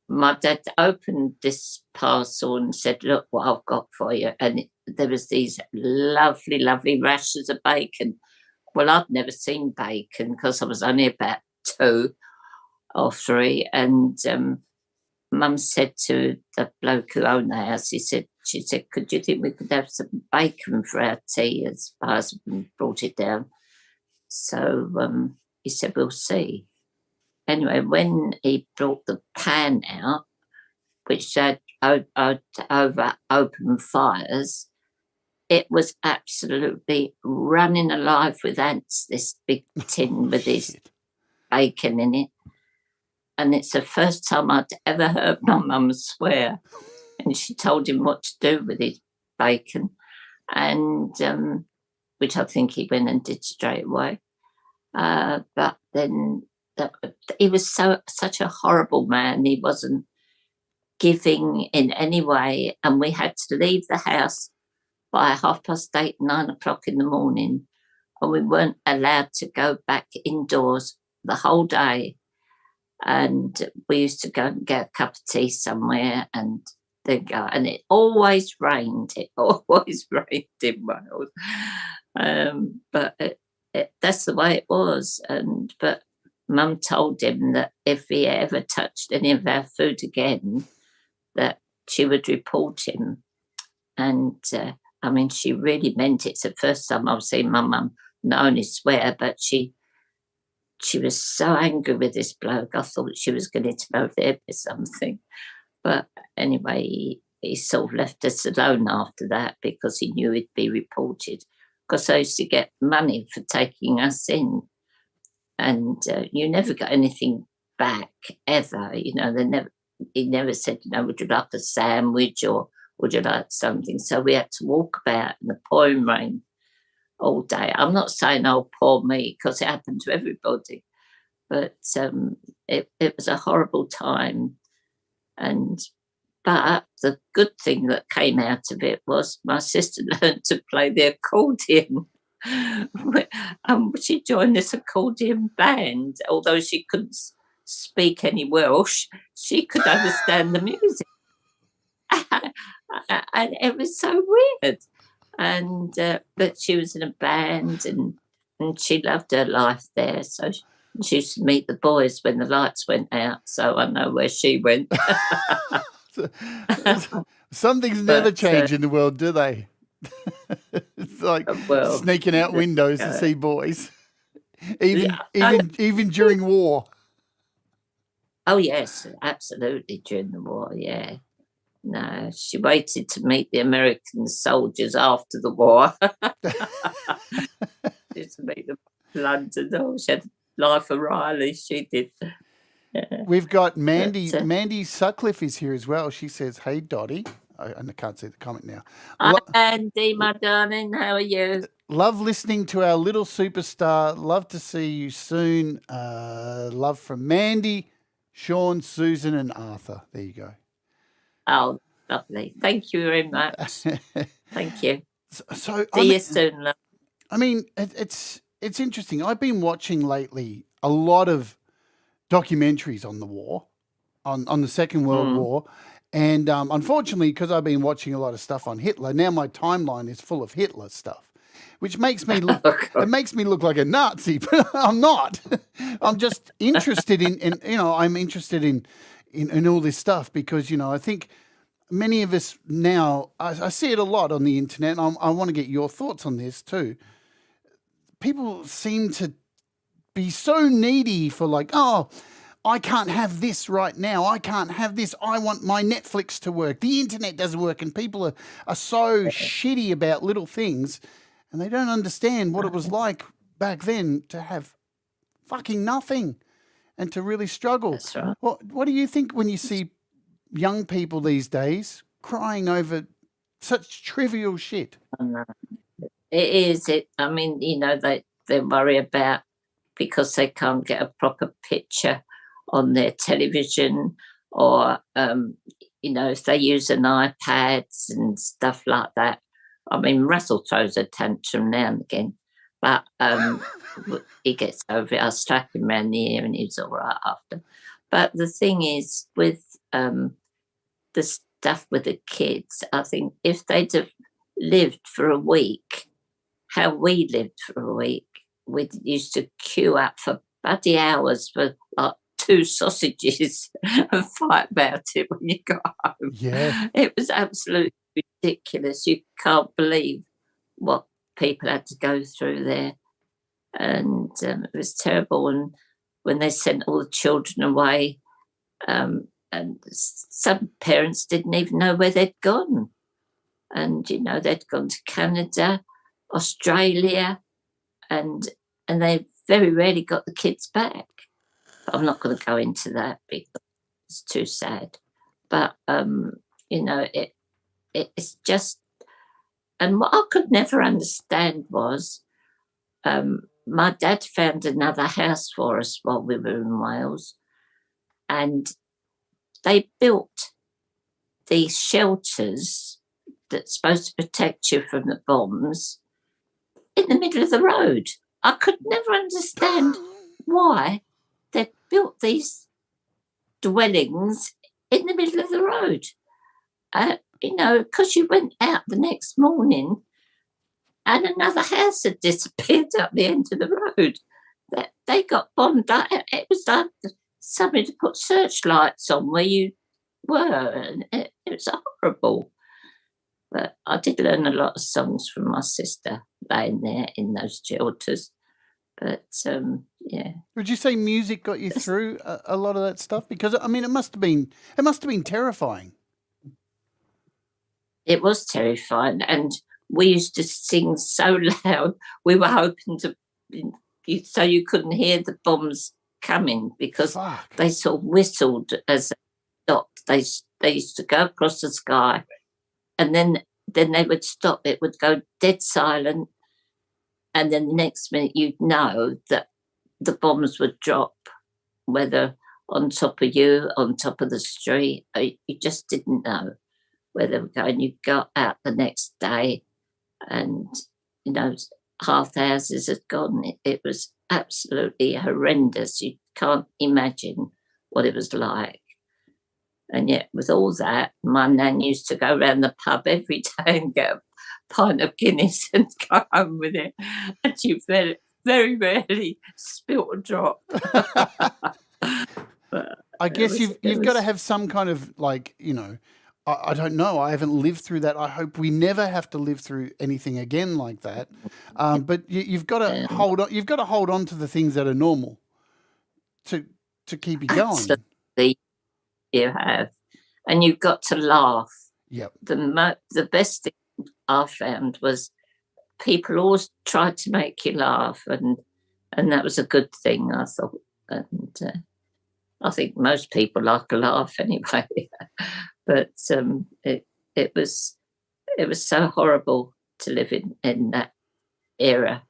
my dad opened this parcel and said, look what I've got for you. And there was these lovely, lovely rashers of bacon. Well, I'd never seen bacon because I was only about 2 or 3. And Mum said to the bloke who owned the house, she said, could you think we could have some bacon for our tea, as my husband brought it down? So he said, we'll see. Anyway, when he brought the pan out, which had over open fires, it was absolutely running alive with ants, this big tin with this bacon in it. And it's the first time I'd ever heard my mum swear. And she told him what to do with his bacon, and which I think he went and did straight away. But then he was such a horrible man. He wasn't giving in any way, and we had to leave the house by 8:30, 9 o'clock in the morning, and we weren't allowed to go back indoors the whole day. And we used to go and get a cup of tea somewhere and then go. And it always rained. It always rained in Wales. But that's the way it was. But Mum told him that if he ever touched any of our food again, that she would report him. And I mean, she really meant it. It's the first time I've seen my mum not only swear, but she was so angry with this bloke. I thought she was going to go there for something. But anyway, he sort of left us alone after that because he knew he'd be reported. Because I used to get money for taking us in. And you never got anything back, ever. You know, he never said, you know, would you like a sandwich or would you like something? So we had to walk about in the pouring rain all day. I'm not saying, oh, poor me, because it happened to everybody. But it was a horrible time. But the good thing that came out of it was my sister learned to play the accordion. She joined this accordion band. Although she couldn't speak any Welsh, she could understand the music. And it was so weird. But she was in a band and she loved her life there. So she used to meet the boys when the lights went out. So I know where she went. Some things never change in the world, do they? It's like sneaking out windows to see boys, even during war. Oh yes, absolutely, during the war. Yeah, no, she waited to meet the American soldiers after the war. She used to meet them in London. Oh, she had Life of Riley. She did. Yeah. We've got Mandy. Mandy Sutcliffe is here as well. She says, "Hey, Dotty." And I can't see the comment now. Hi, Andy, my darling. How are you? Love listening to our little superstar. Love to see you soon. Love from Mandy, Sean, Susan, and Arthur. There you go. Oh, lovely. Thank you very much. Thank you. So see you soon, love. I mean, it's interesting. I've been watching lately a lot of documentaries on the war, on the Second World War. And unfortunately, because I've been watching a lot of stuff on Hitler, now my timeline is full of Hitler stuff, which makes me look, it makes me look like a Nazi, but I'm not. I'm just interested in I'm interested in all this stuff because, I think many of us now, I see it a lot on the internet, and I want to get your thoughts on this too. People seem to be so needy for like, oh, I can't have this right now. I can't have this. I want my Netflix to work. The internet doesn't work. And people are so shitty about little things, and they don't understand what it was like back then to have fucking nothing and to really struggle. That's right. What do you think when you see young people these days crying over such trivial shit? It is. I mean, they worry about because they can't get a proper picture on their television, or if they use an iPad and stuff like that. I mean, Russell throws a tantrum now and again, but he gets over it. I slap him around the ear and he's all right after. But the thing is, with the stuff with the kids, I think if they'd have lived for a week, how we lived for a week, we used to queue up for bloody hours for like 2 sausages and fight about it when you got home. Yeah. It was absolutely ridiculous. You can't believe what people had to go through there. And it was terrible. And when they sent all the children away, and some parents didn't even know where they'd gone. And, they'd gone to Canada, Australia, and they very rarely got the kids back. But I'm not going to go into that because it's too sad. But, it's just... And what I could never understand was my dad found another house for us while we were in Wales, and they built these shelters that's supposed to protect you from the bombs in the middle of the road. I could never understand why they built these dwellings in the middle of the road. Because you went out the next morning and another house had disappeared up the end of the road. They got bombed. It was like somebody to put searchlights on where you were, and it was horrible. But I did learn a lot of songs from my sister laying there in those shelters. But, yeah. Would you say music got you through a lot of that stuff? Because, I mean, it must have been terrifying. It was terrifying. And we used to sing so loud, we were hoping so you couldn't hear the bombs coming, because they sort of whistled as they stopped. They used to go across the sky, and then they would stop. It would go dead silent, and then the next minute you'd know that the bombs would drop, whether on top of you, on top of the street. You just didn't know where they were going. You got out the next day and, half the houses had gone. It was absolutely horrendous. You can't imagine what it was like. And yet with all that, my nan used to go round the pub every day and get a pint of Guinness and go home with it. And she very, very rarely spilt a drop. I guess you've got to have some kind of, I don't know. I haven't lived through that. I hope we never have to live through anything again like that. But you've got to hold on. You've got to hold on to the things that are normal to keep you going. Absolutely, you have, and you've got to laugh. Yep. The best thing I found was people always tried to make you laugh, and that was a good thing, I thought. And I think most people like a laugh anyway. But it was so horrible to live in that era.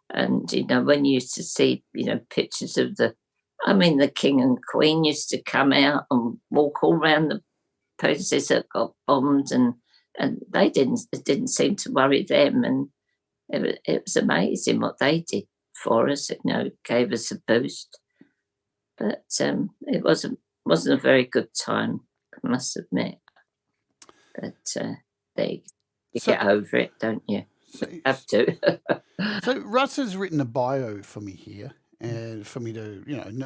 And, when you used to see, pictures of the King and Queen used to come out and walk all around the places that got bombed, and it didn't seem to worry them. And it was amazing what they did for us. It gave us a boost. But it wasn't a very good time, I must admit. But you get over it, don't you? You have to. So Russ has written a bio for me here, and for me to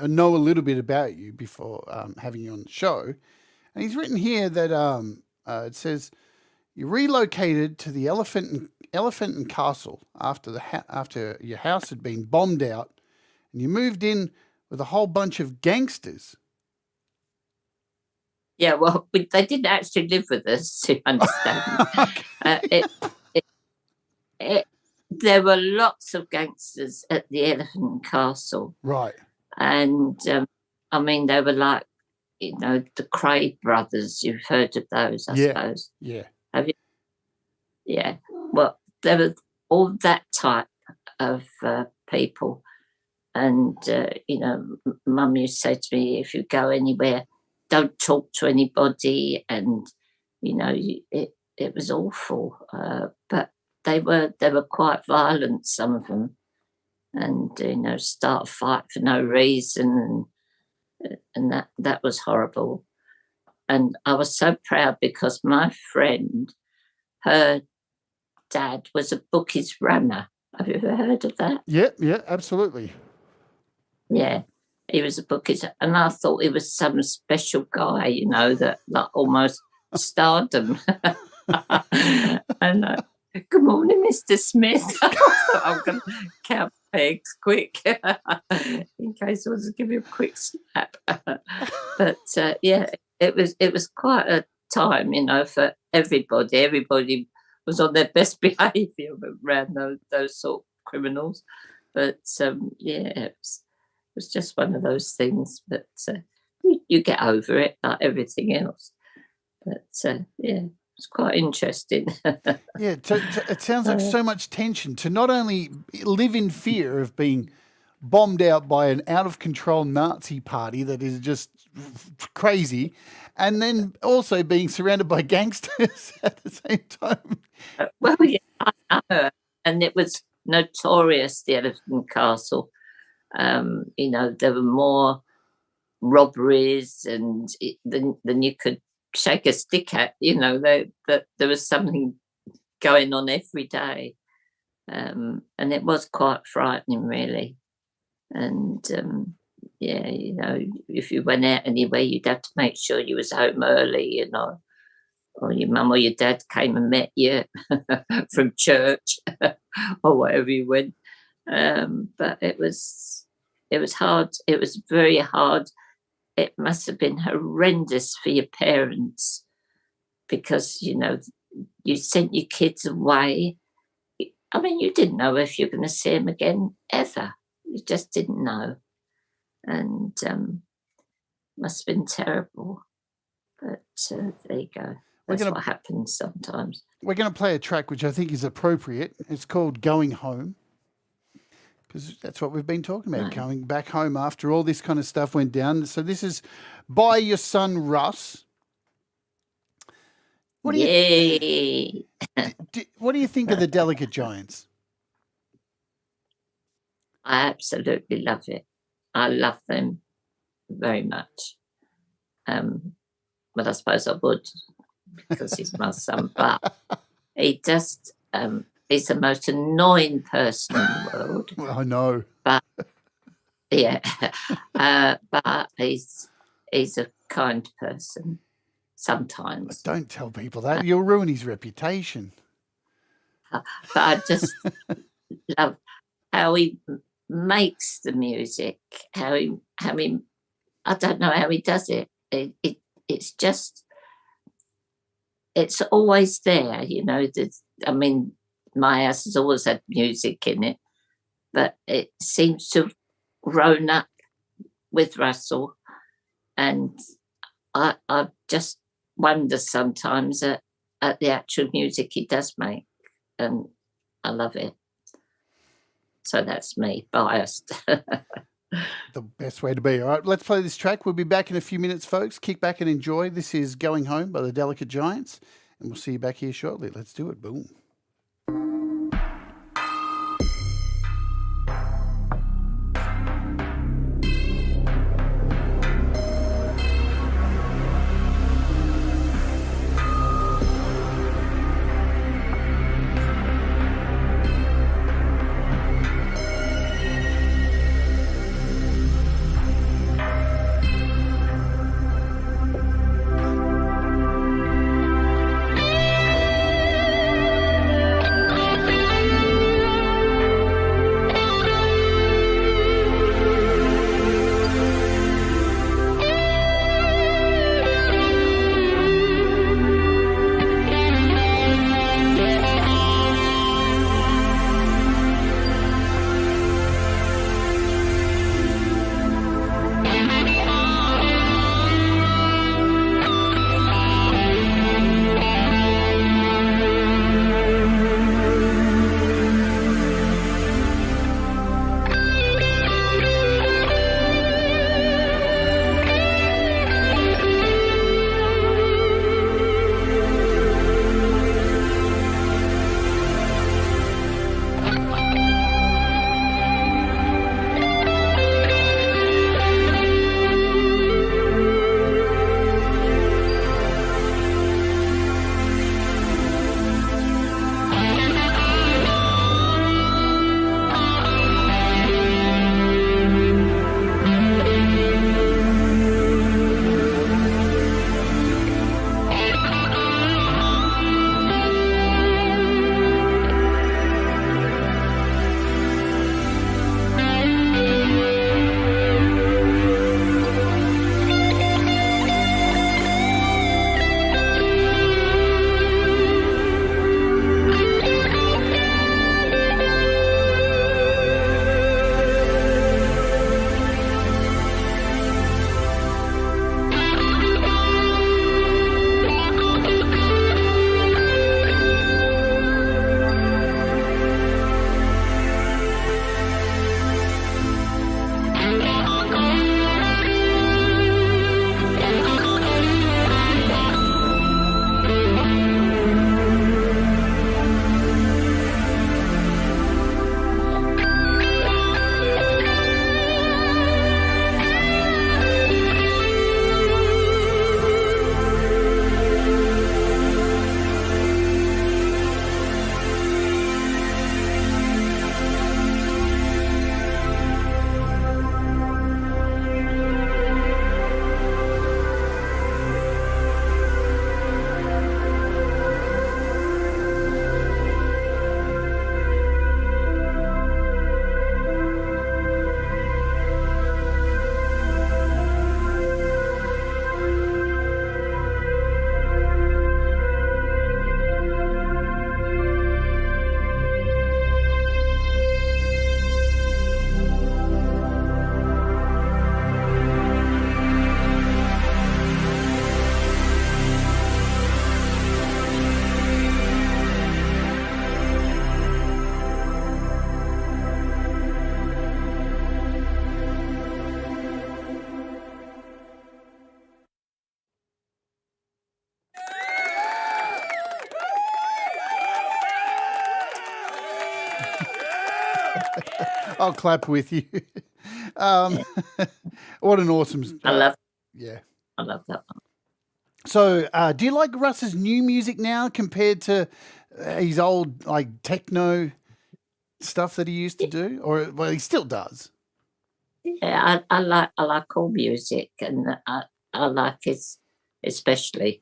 know a little bit about you before having you on the show. And he's written here that it says you relocated to the Elephant and Castle after your house had been bombed out, and you moved in with a whole bunch of gangsters. Yeah, well, they didn't actually live with us, to understand. There were lots of gangsters at the Elephant Castle. Right. And, they were like, the Craig brothers. You've heard of those, I suppose. Yeah. Have you? Yeah. Well, there were all that type of people. And, Mum used to say to me, if you go anywhere, don't talk to anybody. And, it was awful. But they were quite violent, some of them. And, start a fight for no reason. And that was horrible. And I was so proud because my friend, her dad was a bookies runner. Have you ever heard of that? Yeah, absolutely. Yeah, he was a bookies, and I thought he was some special guy, that like almost stardom. And good morning, Mr. Smith. I thought I'm going to count pegs quick in case I was to give you a quick slap. But it was quite a time, for everybody. Everybody was on their best behaviour around those sort of criminals. But it was just one of those things. But you get over it like everything else. But it's quite interesting. Yeah, it sounds like so much tension to not only live in fear of being bombed out by an out-of-control Nazi party that is just crazy, and then also being surrounded by gangsters at the same time. Well, yeah, I know. And it was notorious, the Elephant Castle. There were more robberies than you could shake a stick at. There was something going on every day. And it was quite frightening, really. And, if you went out anywhere, you'd have to make sure you was home early, or your mum or your dad came and met you from church or wherever you went. But it was hard. It was very hard. It must have been horrendous for your parents because, you sent your kids away. I mean, you didn't know if you were going to see them again ever. You just didn't know. And must have been terrible. But there you go. That's what happens sometimes. We're going to play a track which I think is appropriate. It's called Going Home. Because that's what we've been talking about, coming back home after all this kind of stuff went down. So this is by your son, Russ. What do you think of the Delicate Giants? I absolutely love it. I love them very much. But I suppose I would because he's my son. But he just... he's the most annoying person in the world. Well, I know. But, yeah. But he's a kind person sometimes. But don't tell people that. You'll ruin his reputation. But I just love how he makes the music, how he I don't know how he does it. It's just... It's always there, my house has always had music in it, but it seems to have grown up with Russell. And I just wonder sometimes at the actual music he does make, and I love it. So that's me, biased. The best way to be. All right, let's play this track. We'll be back in a few minutes, folks. Kick back and enjoy. This is Going Home by the Delicate Giants, and we'll see you back here shortly. Let's do it. Boom. I'll clap with you. What an awesome. I love Yeah. that one. So, do you like Russ's new music now compared to his old like techno stuff that he used to do, or well, he still does? Yeah, I like all music, and I like his especially.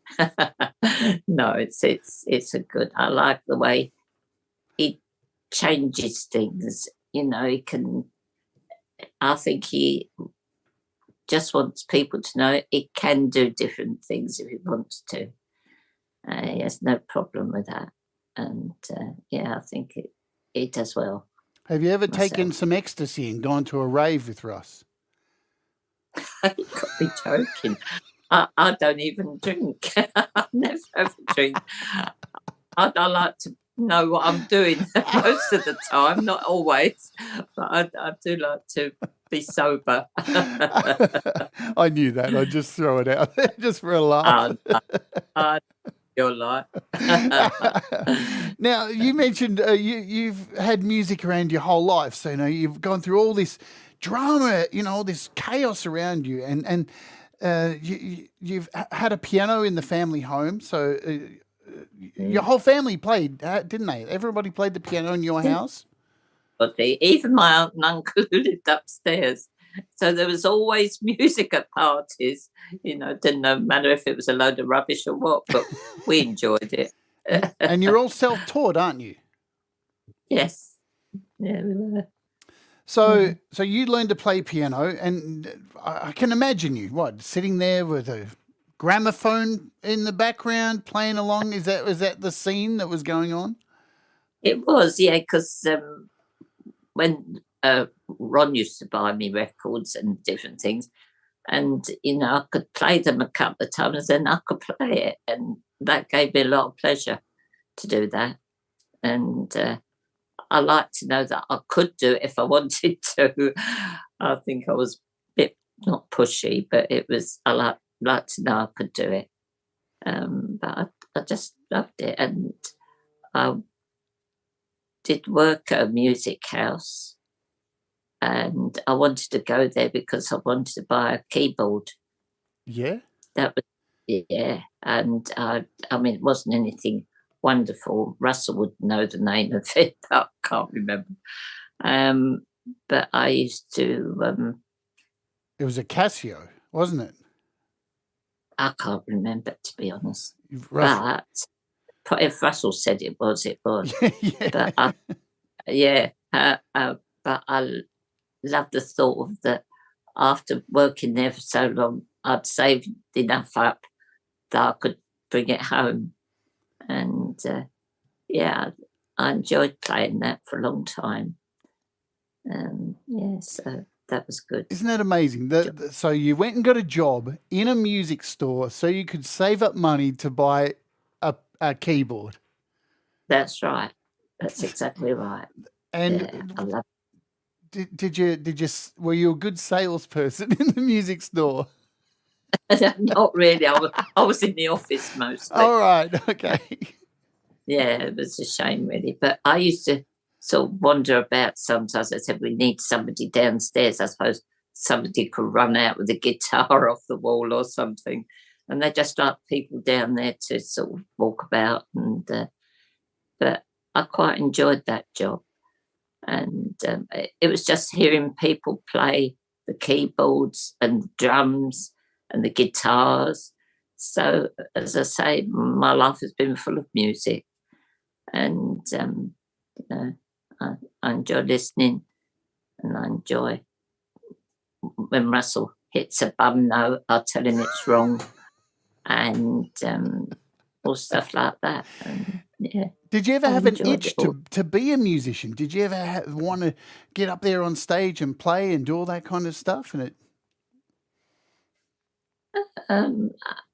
No, it's a good. I like the way he changes things. You know, he can. I think he just wants people to know he can do different things if he wants to. He has no problem with that, and yeah, I think it does well. Have you ever Myself. taken some ecstasy and gone to a rave with Russ? You got me joking. I don't even drink. I never ever drink. I like to know what I'm doing most of the time, not always, but I do like to be sober. I knew that. I'd just throw it out there just for a laugh. You're like. Now, you mentioned you've had music around your whole life. So, you've gone through all this drama, all this chaos around you. And you've had a piano in the family home. So your whole family played, didn't they? Everybody played the piano in your house? Even my aunt and uncle who lived upstairs. So there was always music at parties. Didn't matter if it was a load of rubbish or what, but we enjoyed it. And you're all self-taught, aren't you? Yes. Yeah, we were. So you learned to play piano, and I can imagine you, sitting there with a gramophone in the background playing along? Was that the scene that was going on? It was, yeah, because when Ron used to buy me records and different things, and I could play them a couple of times, then I could play it, and that gave me a lot of pleasure to do that. And I like to know that I could do it if I wanted to. I think I was a bit not pushy, but it was. I like to know I could do it. But I just loved it, and I did work at a music house, and I wanted to go there because I wanted to buy a keyboard. Yeah, that was and I mean, it wasn't anything wonderful. Russell would know the name of it, but I can't remember. But I used to. It was a Casio, wasn't it? I can't remember, to be honest. Russell. But if Russell said it was, it was. Yeah. But I love the thought of that. After working there for so long, I'd saved enough up that I could bring it home. And I enjoyed playing that for a long time. So that was good. Isn't that amazing? So you went and got a job in a music store so you could save up money to buy a keyboard. That's right. That's exactly right. And I love were you a good salesperson in the music store? Not really. I was in the office mostly. All right. Okay. Yeah, it was a shame, really. But I used to sort of wander about sometimes. I said, we need somebody downstairs. I suppose somebody could run out with a guitar off the wall or something. And they just like people down there to sort of walk about. And but I quite enjoyed that job. And it was just hearing people play the keyboards and the drums and the guitars. So, as I say, my life has been full of music. And, I enjoy listening, and I enjoy when Russell hits a bum note, I'll tell him it's wrong, and all stuff like that. And, yeah. Did you ever have an itch to be a musician? Did you ever want to get up there on stage and play and do all that kind of stuff? And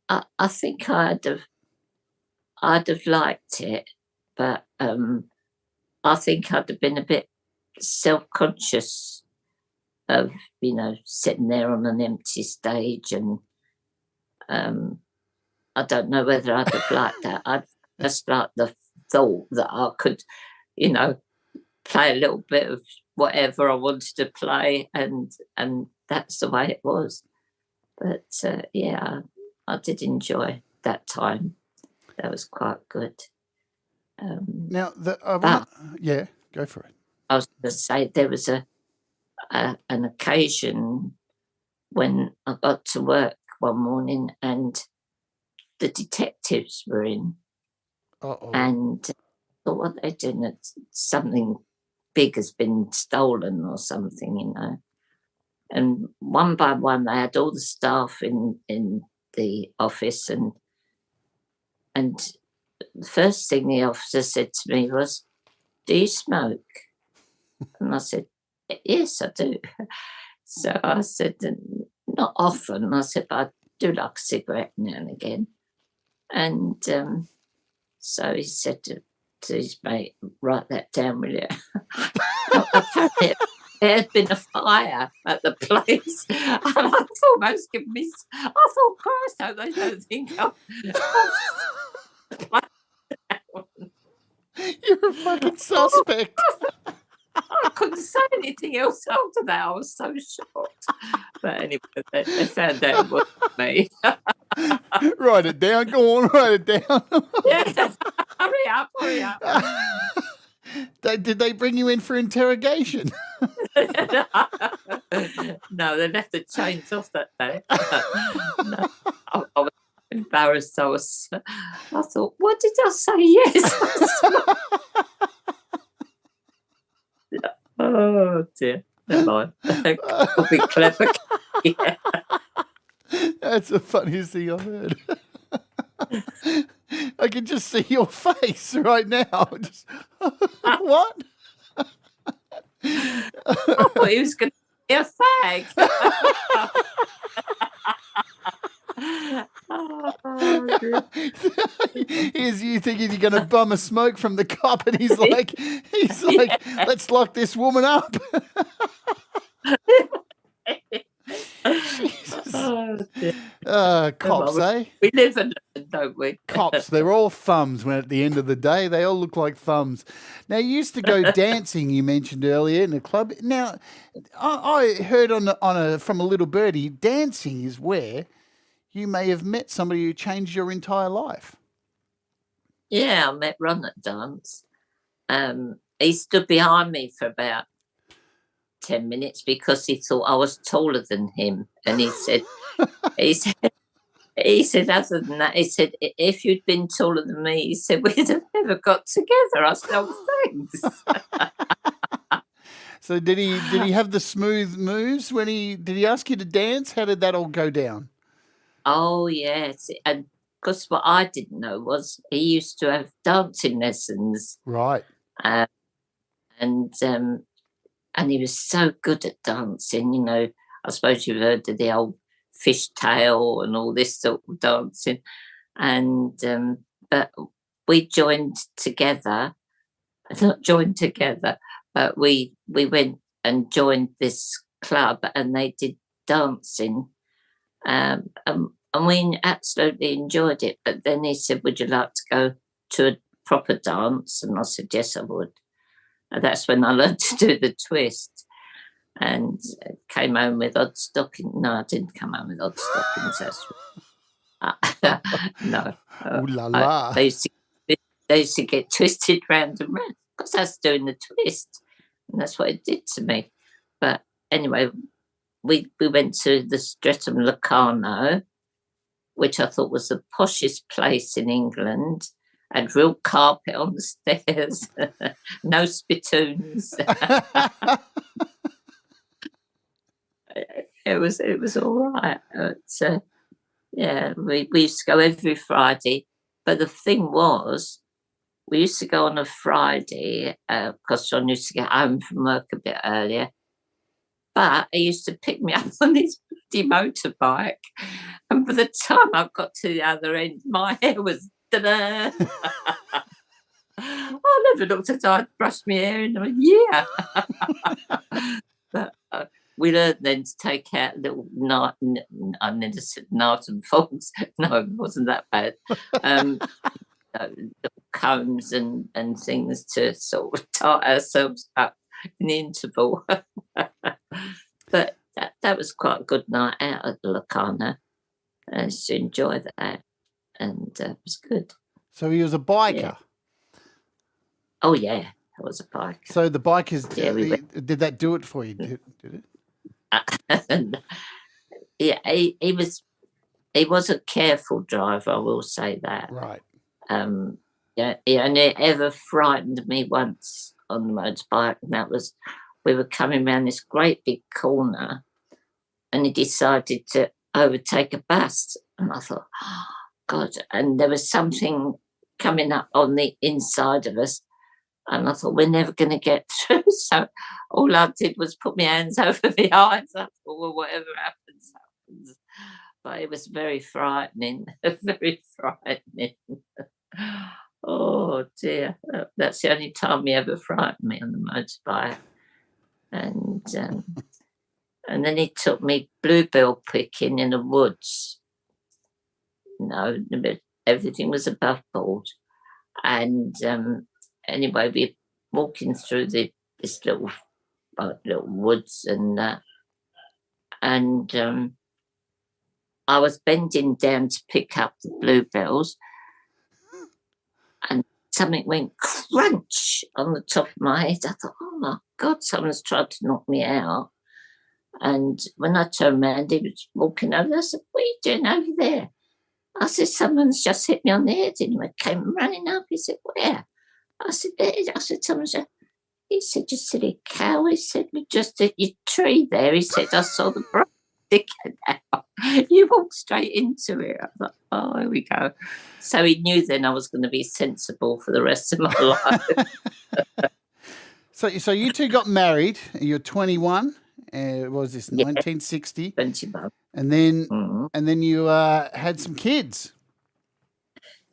I think I'd have liked it, but I think I'd have been a bit self-conscious of, sitting there on an empty stage, and I don't know whether I'd have liked that. I'd just like the thought that I could, play a little bit of whatever I wanted to play, and that's the way it was. But yeah, I did enjoy that time. That was quite good. Now, yeah, go for it. I was going to say there was an occasion when I got to work one morning and the detectives were in. Uh-oh. And I thought, what are they doing? Something big has been stolen or something, you know. And one by one, they had all the staff in the office, and the first thing the officer said to me was, "Do you smoke?" And I said, "Yes, I do." So I said, "Not often." I said, "But I do like a cigarette now and again." And so he said to his mate, "Write that down, will you?" Apparently, there had been a fire at the place, and I almost given me. I thought, Christ, I hope they don't think I'm. You're a fucking suspect. I couldn't say anything else after that. I was so shocked. But anyway, they found out it wasn't me. Write it down. Go on, write it down. Yeah, hurry up. Did they bring you in for interrogation? No, they left the chains off that day. No, I was embarrassed. I thought, what did I say? Yes. Oh dear. Never mind. I'll be clever. Yeah. That's the funniest thing I've heard. I can just see your face right now. Just, what? I thought he was going to be a fag. Oh, Here's you thinking you're going to bum a smoke from the cop, and he's like, Yeah. let's lock this woman up. Jesus. Oh, dear. Cops, eh? We live and learn, don't we? Cops, they're all thumbs when at the end of the day, they all look like thumbs. Now, you used to go dancing, you mentioned earlier, in a club. Now, I heard from a little birdie, dancing is where you may have met somebody who changed your entire life. Yeah, I met Ron at dance. He stood behind me for about 10 minutes because he thought I was taller than him. And he said, other than that, he said, if you'd been taller than me, he said, we'd have never got together. I said, oh, thanks. So did he have the smooth moves did he ask you to dance? How did that all go down? Oh, yes. And because what I didn't know was he used to have dancing lessons. Right. And he was so good at dancing, you know. I suppose you've heard of the old fishtail and all this sort of dancing. And but we joined together, not joined together, but we went and joined this club and they did dancing. And we absolutely enjoyed it. But then he said, would you like to go to a proper dance? And I said, yes, I would. And that's when I learned to do the twist and came home with odd stockings. No, I didn't come home with odd stockings. No. Ooh la la. They used to get twisted round and round because I was doing the twist. And that's what it did to me. But anyway, we went to the Streatham Locarno, which I thought was the poshest place in England. Had real carpet on the stairs, no spittoons. It was all right. But, yeah, we used to go every Friday. But the thing was, we used to go on a Friday because John used to get home from work a bit earlier. But he used to pick me up on his motorbike. And by the time I got to the other end, my hair was ta-da. I never looked at it. I'd brushed my hair in a year. But we learned then to take out little I never said knives and forks. No, it wasn't that bad. Little combs and things to sort of tie ourselves up. in the interval. But that was quite a good night out at the Locarno. I used to enjoy that, and it was good. So he was a biker. Yeah. Oh yeah, I was a biker. So the bikers, Yeah, did that do it for you? Did it? Yeah, he was a careful driver, I will say that. Right. Yeah, he only ever frightened me once on the motorbike, and that was we were coming around this great big corner, and he decided to overtake a bus, and I thought, oh, God, and there was something coming up on the inside of us, and I thought, we're never going to get through. So all I did was put my hands over my eyes. I thought, well, whatever happens, happens. But it was very frightening, very frightening. Oh, dear. That's the only time he ever frightened me on the motorbike. And then he took me bluebell picking in the woods. Everything was above board. And anyway, we were walking through this little woods, and I was bending down to pick up the bluebells, and something went crunch on the top of my head. I thought, oh my God, someone's tried to knock me out. And when I turned around, he was walking over. I said, what are you doing over there? I said, someone's just hit me on the head. And he came running up. He said, where? I said, there. I said, someone's just... He said, you silly cow. He said, we just hit your tree there. He said, I saw the bright sticking out. You walked straight into it. I thought, oh, here we go. So he knew then I was going to be sensible for the rest of my life. So you two got married. You're 21. What was this, 1960? 21. And then you had some kids.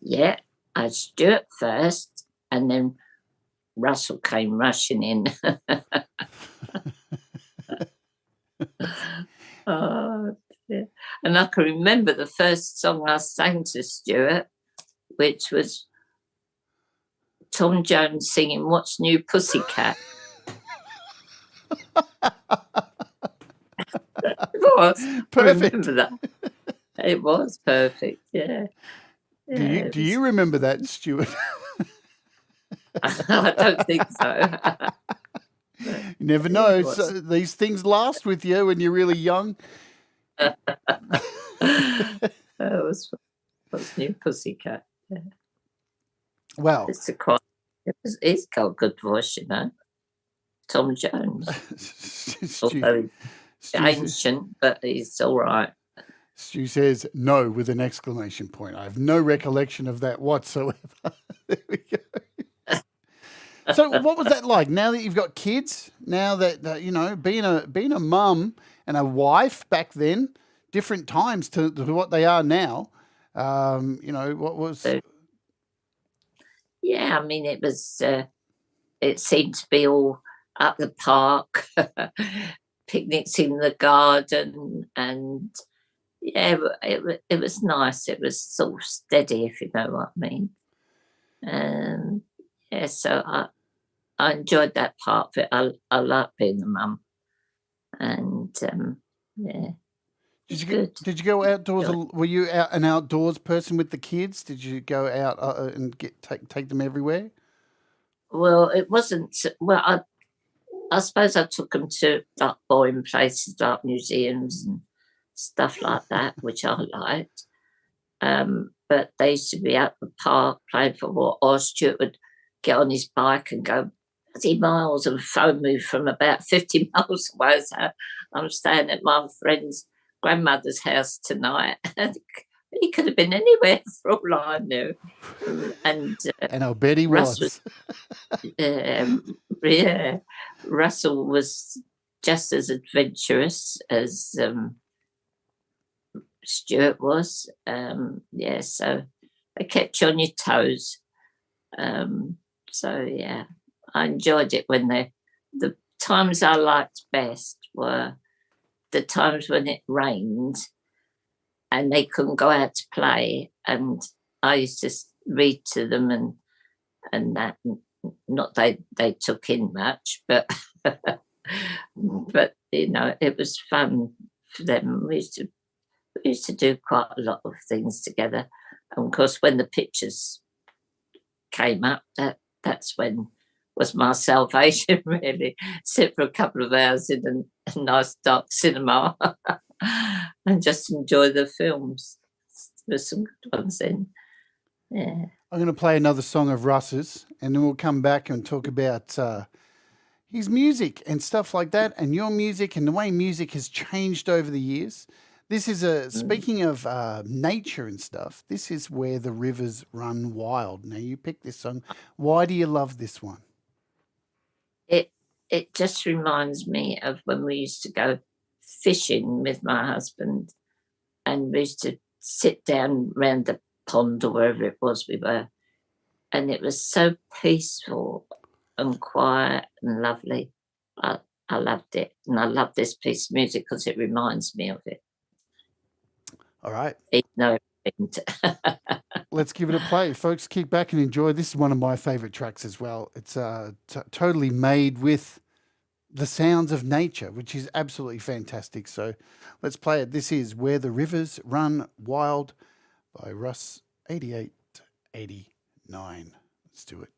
Yeah, I had Stewart first, and then Russell came rushing in. Oh, dear. And I can remember the first song I sang to Stewart, which was Tom Jones singing What's New Pussycat. It was perfect. I remember that. It was perfect, yeah. Do you remember that, Stewart? I don't think so. You never know. So these things last with you when you're really young. What's New Pussycat? Yeah. Well, he's got a good voice, you know. Tom Jones. Although ancient, but he's all right. Stu says no with an exclamation point. I have no recollection of that whatsoever. There we go. So what was that like now that you've got kids, now that you know, being a mum and a wife back then, different times to what they are now. You know, what was... Yeah, I mean, it was, it seemed to be all at the park, picnics in the garden, and yeah, it was nice. It was sort of steady, if you know what I mean. Yeah, so I enjoyed that part of it. I like being a mum, and yeah. Did you go outdoors? Were you an outdoors person with the kids? Did you go out and take them everywhere? Well, it wasn't. Well, I suppose I took them to like boring places like museums and stuff like that, which I liked. But they used to be at the park playing football, or Stuart would get on his bike and go 30 miles and phone me from about 50 miles away. So I'm staying at my friend's grandmother's house tonight. He could have been anywhere for all I knew. And I bet he was. Yeah, Russell was just as adventurous as Stewart was. Yeah, so they kept you on your toes. So yeah, I enjoyed it when the times I liked best were the times when it rained and they couldn't go out to play, and I used to read to them and that. Not they took in much, but But it was fun for them. We used to do quite a lot of things together. And of course, when the pictures came up, that's when was my salvation, really. Sit for a couple of hours in a nice dark cinema and just enjoy the films. There's some good ones in. Yeah. I'm going to play another song of Russ's, and then we'll come back and talk about his music and stuff like that, and your music and the way music has changed over the years. This is speaking of nature and stuff, this is Where the Rivers Run Wild. Now, you picked this song. Why do you love this one? It just reminds me of when we used to go fishing with my husband, and we used to sit down round the pond or wherever it was we were, and it was so peaceful and quiet and lovely. I loved it, and I love this piece of music because it reminds me of it. All right. Even though Let's give it a play. Folks, kick back and enjoy. This is one of my favourite tracks as well. It's totally made with the sounds of nature, which is absolutely fantastic. So let's play it. This is Where the Rivers Run Wild by Russ8889. Let's do it.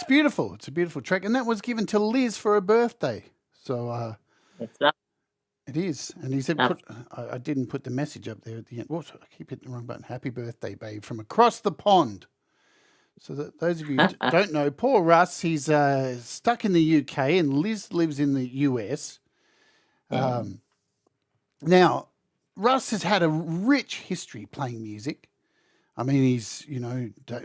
It's beautiful. It's a beautiful track, and that was given to Liz for her birthday. So It's lovely. it is. And he said, Love. I didn't put the message up there at the end. Whoops, I keep hitting the wrong button. Happy birthday, babe, from across the pond. So that those of you who don't know, poor Russ, he's stuck in the UK, and Liz lives in the US. Now, Russ has had a rich history playing music. I mean, he's,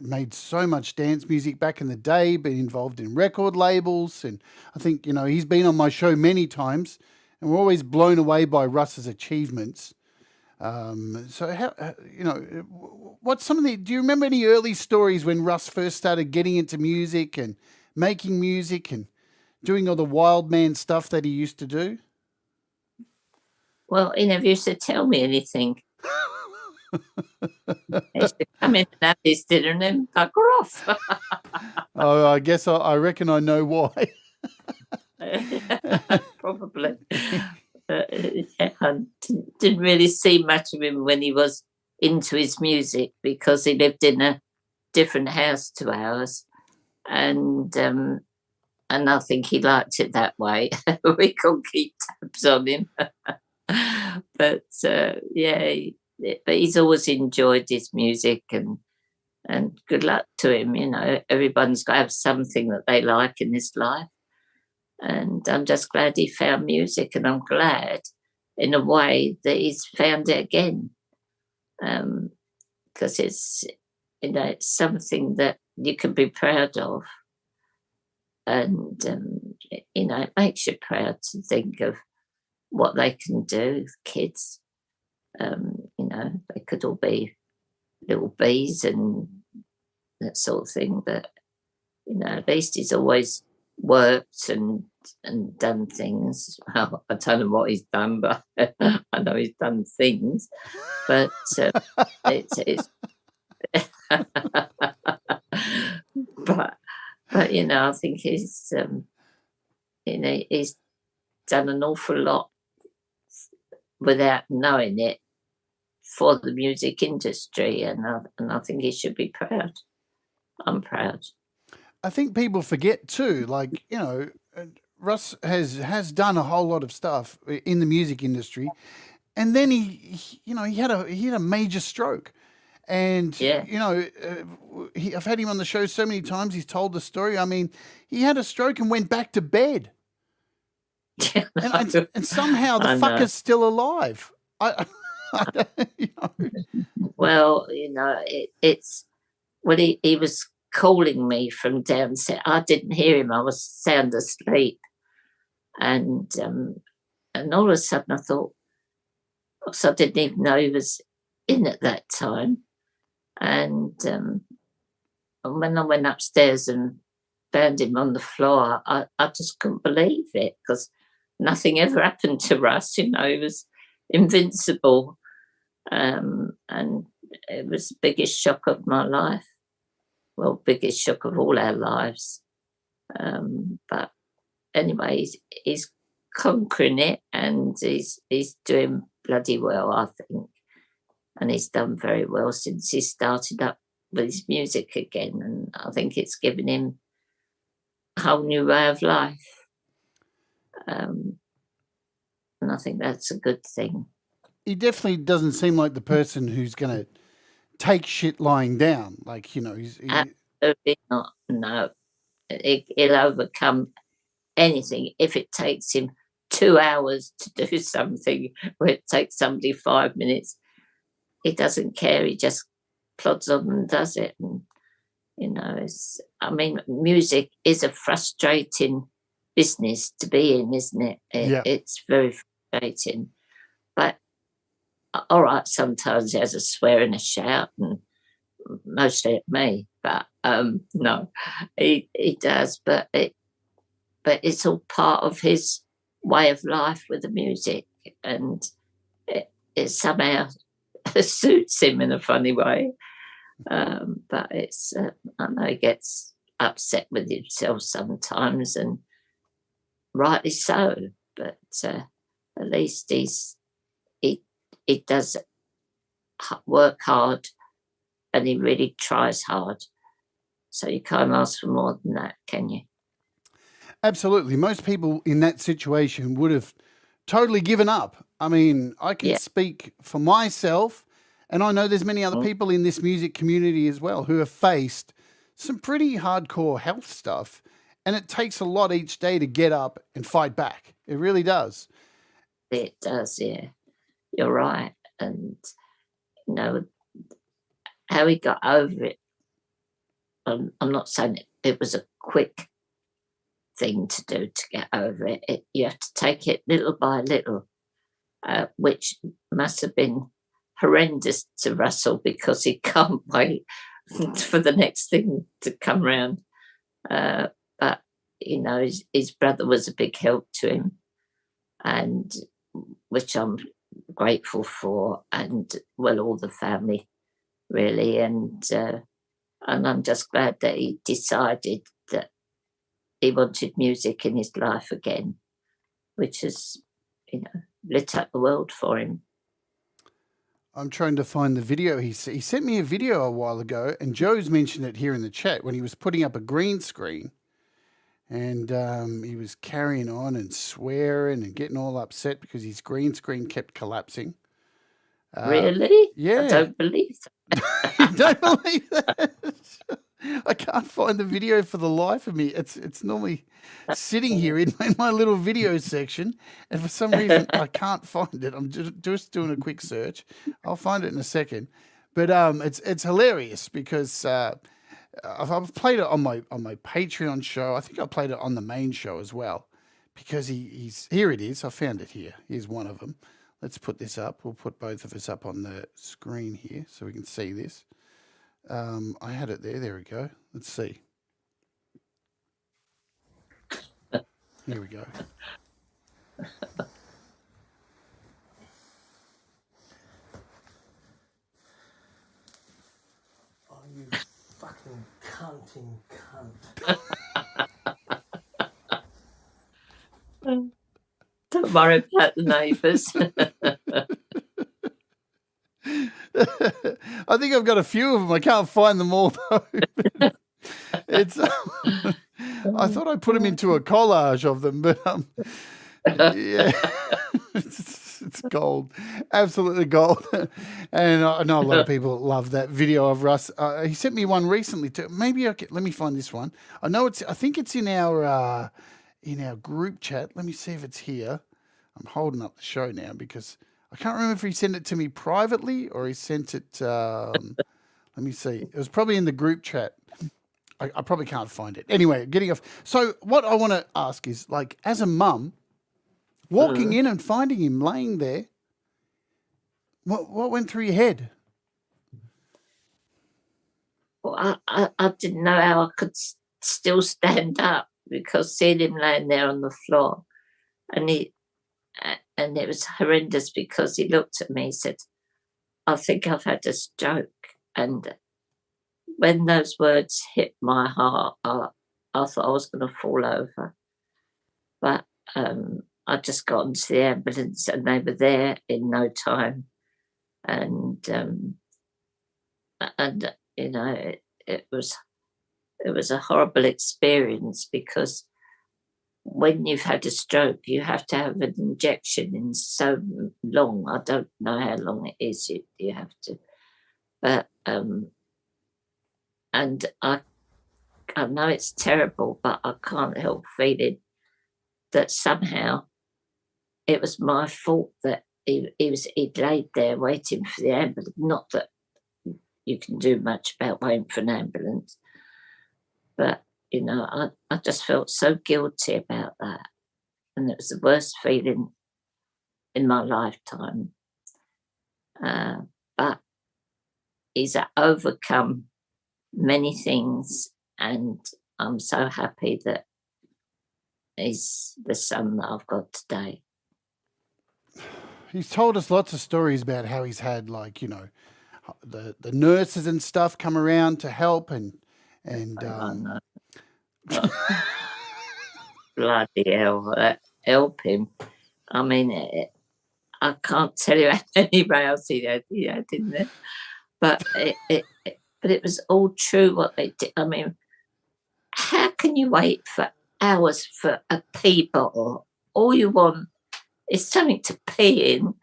made so much dance music back in the day, been involved in record labels. And I think, he's been on my show many times, and we're always blown away by Russ's achievements. So, what's some of do you remember any early stories when Russ first started getting into music and making music and doing all the wild man stuff that he used to do? Well, he never used to tell me anything. He used to come in and have his dinner and then bugger off. Oh, I guess I reckon I know why. Probably. I didn't really see much of him when he was into his music, because he lived in a different house to ours, and I think he liked it that way. We couldn't keep tabs on him. But but he's always enjoyed his music, and good luck to him. Everyone's got to have something that they like in this life, and I'm just glad he found music, and I'm glad in a way that he's found it again, because it's it's something that you can be proud of, and it makes you proud to think of what they can do, kids. They could all be little bees and that sort of thing, but at least he's always worked and done things. Well, I don't know what he's done, but I know he's done things. But it's but I think he's he's done an awful lot without knowing it for the music industry, and I think he should be proud. I'm proud. I think people forget too, Russ has done a whole lot of stuff in the music industry, and then he had a major stroke, and I've had him on the show so many times. He's told the story. I mean, he had a stroke and went back to bed. And somehow the fucker's still alive. Well, it's when he was calling me from downstairs. I didn't hear him. I was sound asleep, and all of a sudden I thought, I didn't even know he was in at that time, and when I went upstairs and found him on the floor, I just couldn't believe it, because nothing ever happened to Russ. He was invincible, and it was the biggest shock of my life. Well, biggest shock of all our lives. But anyway, he's conquering it, and he's doing bloody well, I think. And he's done very well since he started up with his music again, and I think it's given him a whole new way of life. And I think that's a good thing. He definitely doesn't seem like the person who's going to take shit lying down. He's absolutely not. No, he'll overcome anything. If it takes him 2 hours to do something where it takes somebody 5 minutes, he doesn't care. He just plods on and does it. And music is a frustrating business to be in, isn't it? It's very frustrating. But all right, sometimes he has a swear and a shout, and mostly at me. But no, he does. But it's all part of his way of life with the music, and it somehow suits him in a funny way. But it's I know he gets upset with himself sometimes, and rightly so. But at least he does work hard, and he really tries hard. So you can't ask for more than that, can you? Absolutely. Most people in that situation would have totally given up. I mean, I can speak for myself, and I know there's many other people in this music community as well who have faced some pretty hardcore health stuff, and it takes a lot each day to get up and fight back. It really does. It does, yeah. You're right. And, you know, how he got over it, I'm not saying it was a quick thing to do to get over it. You have to take it little by little, which must have been horrendous to Russell because he can't wait for the next thing to come round. But, you know, his brother was a big help to him, and which I'm grateful for, and, well, all the family, really. And I'm just glad that he decided that he wanted music in his life again, which has, you know, lit up the world for him. I'm trying to find the video. He sent me a video a while ago, and Joe's mentioned it here in the chat when he was putting up a green screen, and he was carrying on and swearing and getting all upset because his green screen kept collapsing. Really? Yeah. I don't believe that. You don't believe that? I can't find the video for the life of me. It's normally sitting here in my little video section, and for some reason I can't find it. I'm just doing a quick search. I'll find it in a second. But it's hilarious because I've played it on my Patreon show. I think I played it on the main show as well, because he's here. It is. I found it here. Here's one of them. Let's put this up. We'll put both of us up on the screen here so we can see this. I had it there. There we go. Let's see. Here we go. Oh, you fucking cunting cunt. Don't worry about the neighbours. I think I've got a few of them. I can't find them all though. It's. I thought I put them into a collage of them, but yeah, it's gold, absolutely gold. And I know a lot of people love that video of Russ. He sent me one recently too. Maybe let me find this one. I know it's. I think it's in our group chat. Let me see if it's here. I'm holding up the show now because I can't remember if he sent it to me privately or he sent it. Let me see. It was probably in the group chat. I probably can't find it. Anyway, getting off. So what I want to ask is, like, as a mum, walking in and finding him laying there, what went through your head? Well, I didn't know how I could still stand up, because seeing him laying there on the floor, and it was horrendous because he looked at me and said, "I think I've had a stroke." And when those words hit my heart, I thought I was going to fall over. But I just got into the ambulance and they were there in no time. And you know, it was a horrible experience, because when you've had a stroke, you have to have an injection in so long. I don't know how long it is you have to. But and I know it's terrible, but I can't help feeling that somehow it was my fault that he'd laid there waiting for the ambulance. Not that you can do much about waiting for an ambulance, but you know, I just felt so guilty about that, and it was the worst feeling in my lifetime. But he's overcome many things, and I'm so happy that he's the son that I've got today. He's told us lots of stories about how he's had, like, you know, the nurses and stuff come around to help and bloody hell, help him. I mean, I can't tell you how many rails he had in there, but it was all true what they did. I mean, how can you wait for hours for a pee bottle? All you want is something to pee in.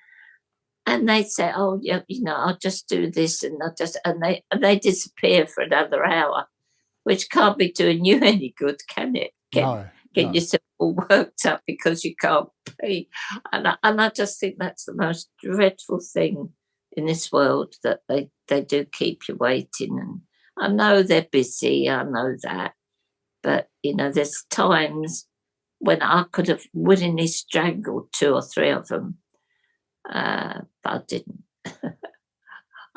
And they say, oh, yeah, I'll just do this, and they disappear for another hour, which can't be doing you any good, can it? Get yourself all worked up because you can't pee. And I just think that's the most dreadful thing in this world, that they do keep you waiting. And I know they're busy, I know that. But, there's times when I could have willingly strangled 2 or 3 of them. But I didn't. I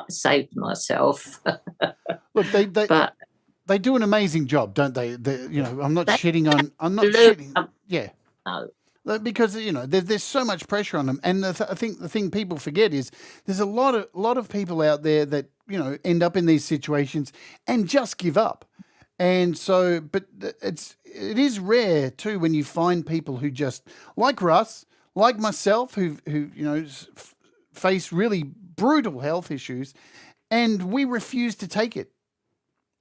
saved myself. Look, they do an amazing job, don't they? I'm not shitting on. I'm not shitting. Yeah. No. Because there's so much pressure on them, and I think the thing people forget is there's a lot of people out there that end up in these situations and just give up. And so, but it is rare too when you find people who just, like Russ, like myself, who face really brutal health issues, and we refuse to take it.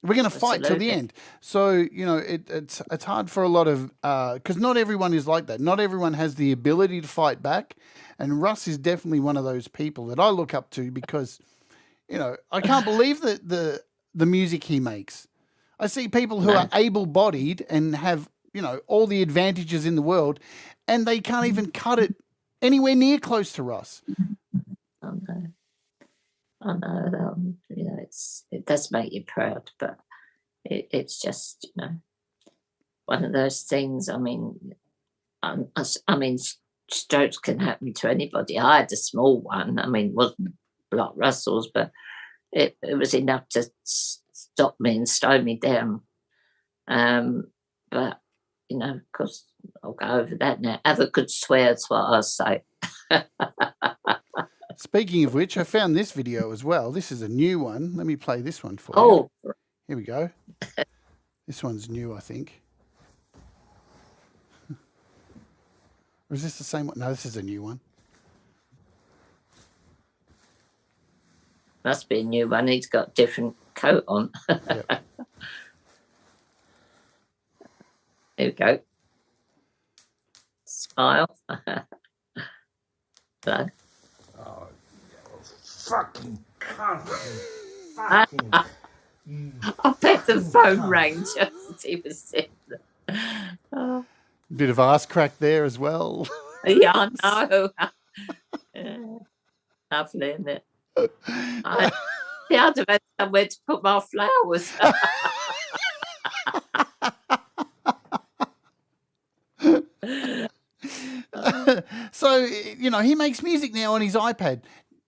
We're going to fight till the end. So it's hard for a lot of because not everyone is like that. Not everyone has the ability to fight back, and Russ is definitely one of those people that I look up to because I can't believe that the music he makes. I see people who are able-bodied and have all the advantages in the world, and they can't even cut it anywhere near close to Russ. I know. It does make you proud, but it's just one of those things. I mean, strokes can happen to anybody. I had a small one. I mean, it wasn't like Russell's, but it was enough to stop me and slow me down. But of course, I'll go over that now. Have a good swear, that's what I say. Speaking of which, I found this video as well. This is a new one. Let me play this one for you. Here we go. This one's new, I think. Or is this the same one? No, this is a new one. Must be a new one. He's got a different coat on. Yep. Here we go. Smile. So. Oh, fucking cunt. Fucking. I bet the phone rang just as he was sitting there. Oh. Bit of ass crack there as well. Yeah, I know. Lovely, isn't it? I'd have had somewhere to put my flowers. So, he makes music now on his iPad.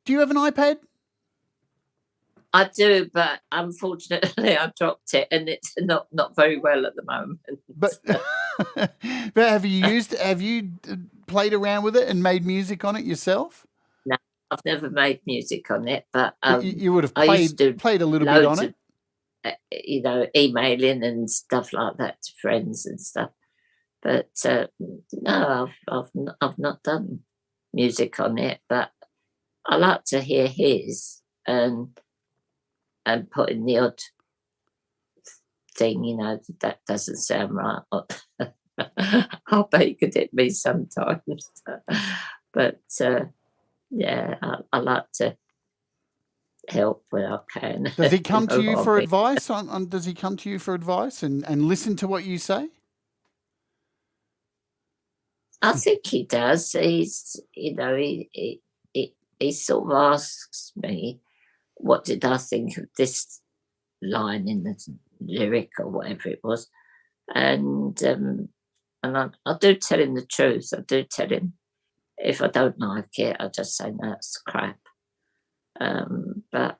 Do you have an iPad? I do, but unfortunately I dropped it and it's not very well at the moment. But have you played around with it and made music on it yourself? No, I've never made music on it, but you would have played a little bit on it. Emailing and stuff like that to friends and stuff. But no, I've not done music on it, but I like to hear his and put in the odd thing, that doesn't sound right. I bet you could hit me sometimes. But yeah, I like to help where I can. Does he come to you for advice? Does he come to you for advice and listen to what you say? I think he does. He's, he sort of asks me, what did I think of this line in the lyric or whatever it was, and I do tell him the truth. I do tell him if I don't like it, I just say no, it's crap. But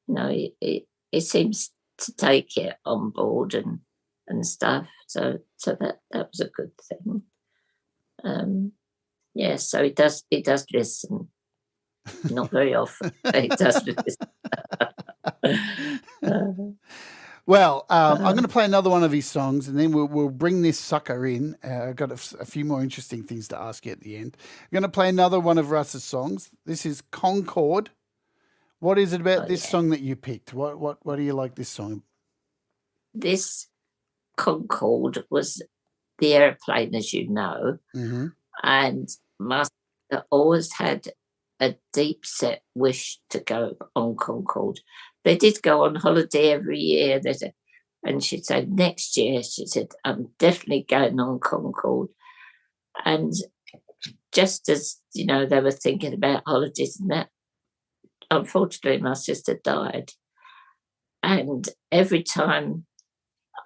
no, he seems to take it on board and stuff. So that was a good thing. Yeah, so he does listen. Not very often, but he does listen. Well, I'm going to play another one of his songs, and then we'll bring this sucker in. I've got a few more interesting things to ask you at the end. I'm going to play another one of Russ's songs. This is Concord. What is it about this song that you picked? What do you like this song? This Concorde was the airplane, as you know, Mm-hmm. and my sister always had a deep set wish to go on Concorde. They did go on holiday every year. And she said, next year, she said, I'm definitely going on Concorde. And just as, you know, they were thinking about holidays and that, unfortunately, my sister died. And every time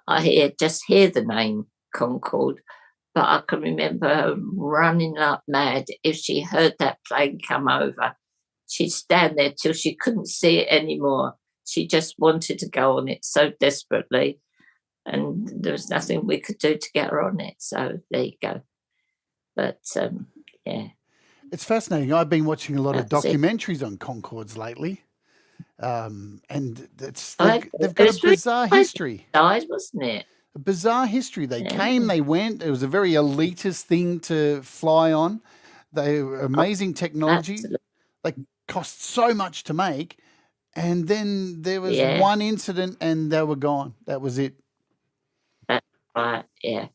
I hear the name Concorde, but I can remember her running like mad. If she heard that plane come over, she'd stand there till she couldn't see it anymore. She just wanted to go on it so desperately, and there was nothing we could do to get her on it. So there you go. But yeah, It's fascinating. I've been watching a lot of That's it. documentaries on Concords lately, and they've got It was a bizarre really history. died, wasn't it? A bizarre history. They Yeah. came, they went. It was a very elitist thing to fly on. They were amazing technology. Absolutely. They cost so much to make, and then there was Yeah. one incident, and they were gone. That was it. That's right. Yeah.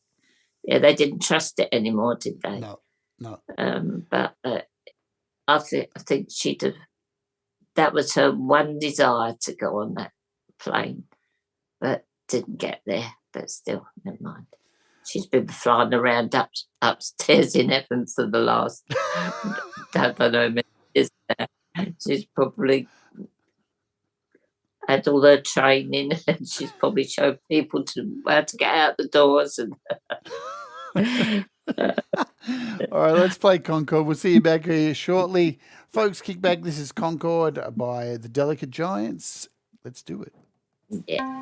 Yeah, they didn't trust it anymore, did they? No. But I think she'd have. That was her one desire, to go on that plane, but didn't get there. But still, never mind. She's been flying around upstairs in heaven for the last don't know how many years now. She's probably had all her training, and she's probably showed people how to get out the doors. And All right, let's play Concord. We'll see you back here shortly. Folks, kick back. This is Concord by the Delicate Giants. Let's do it. yeah.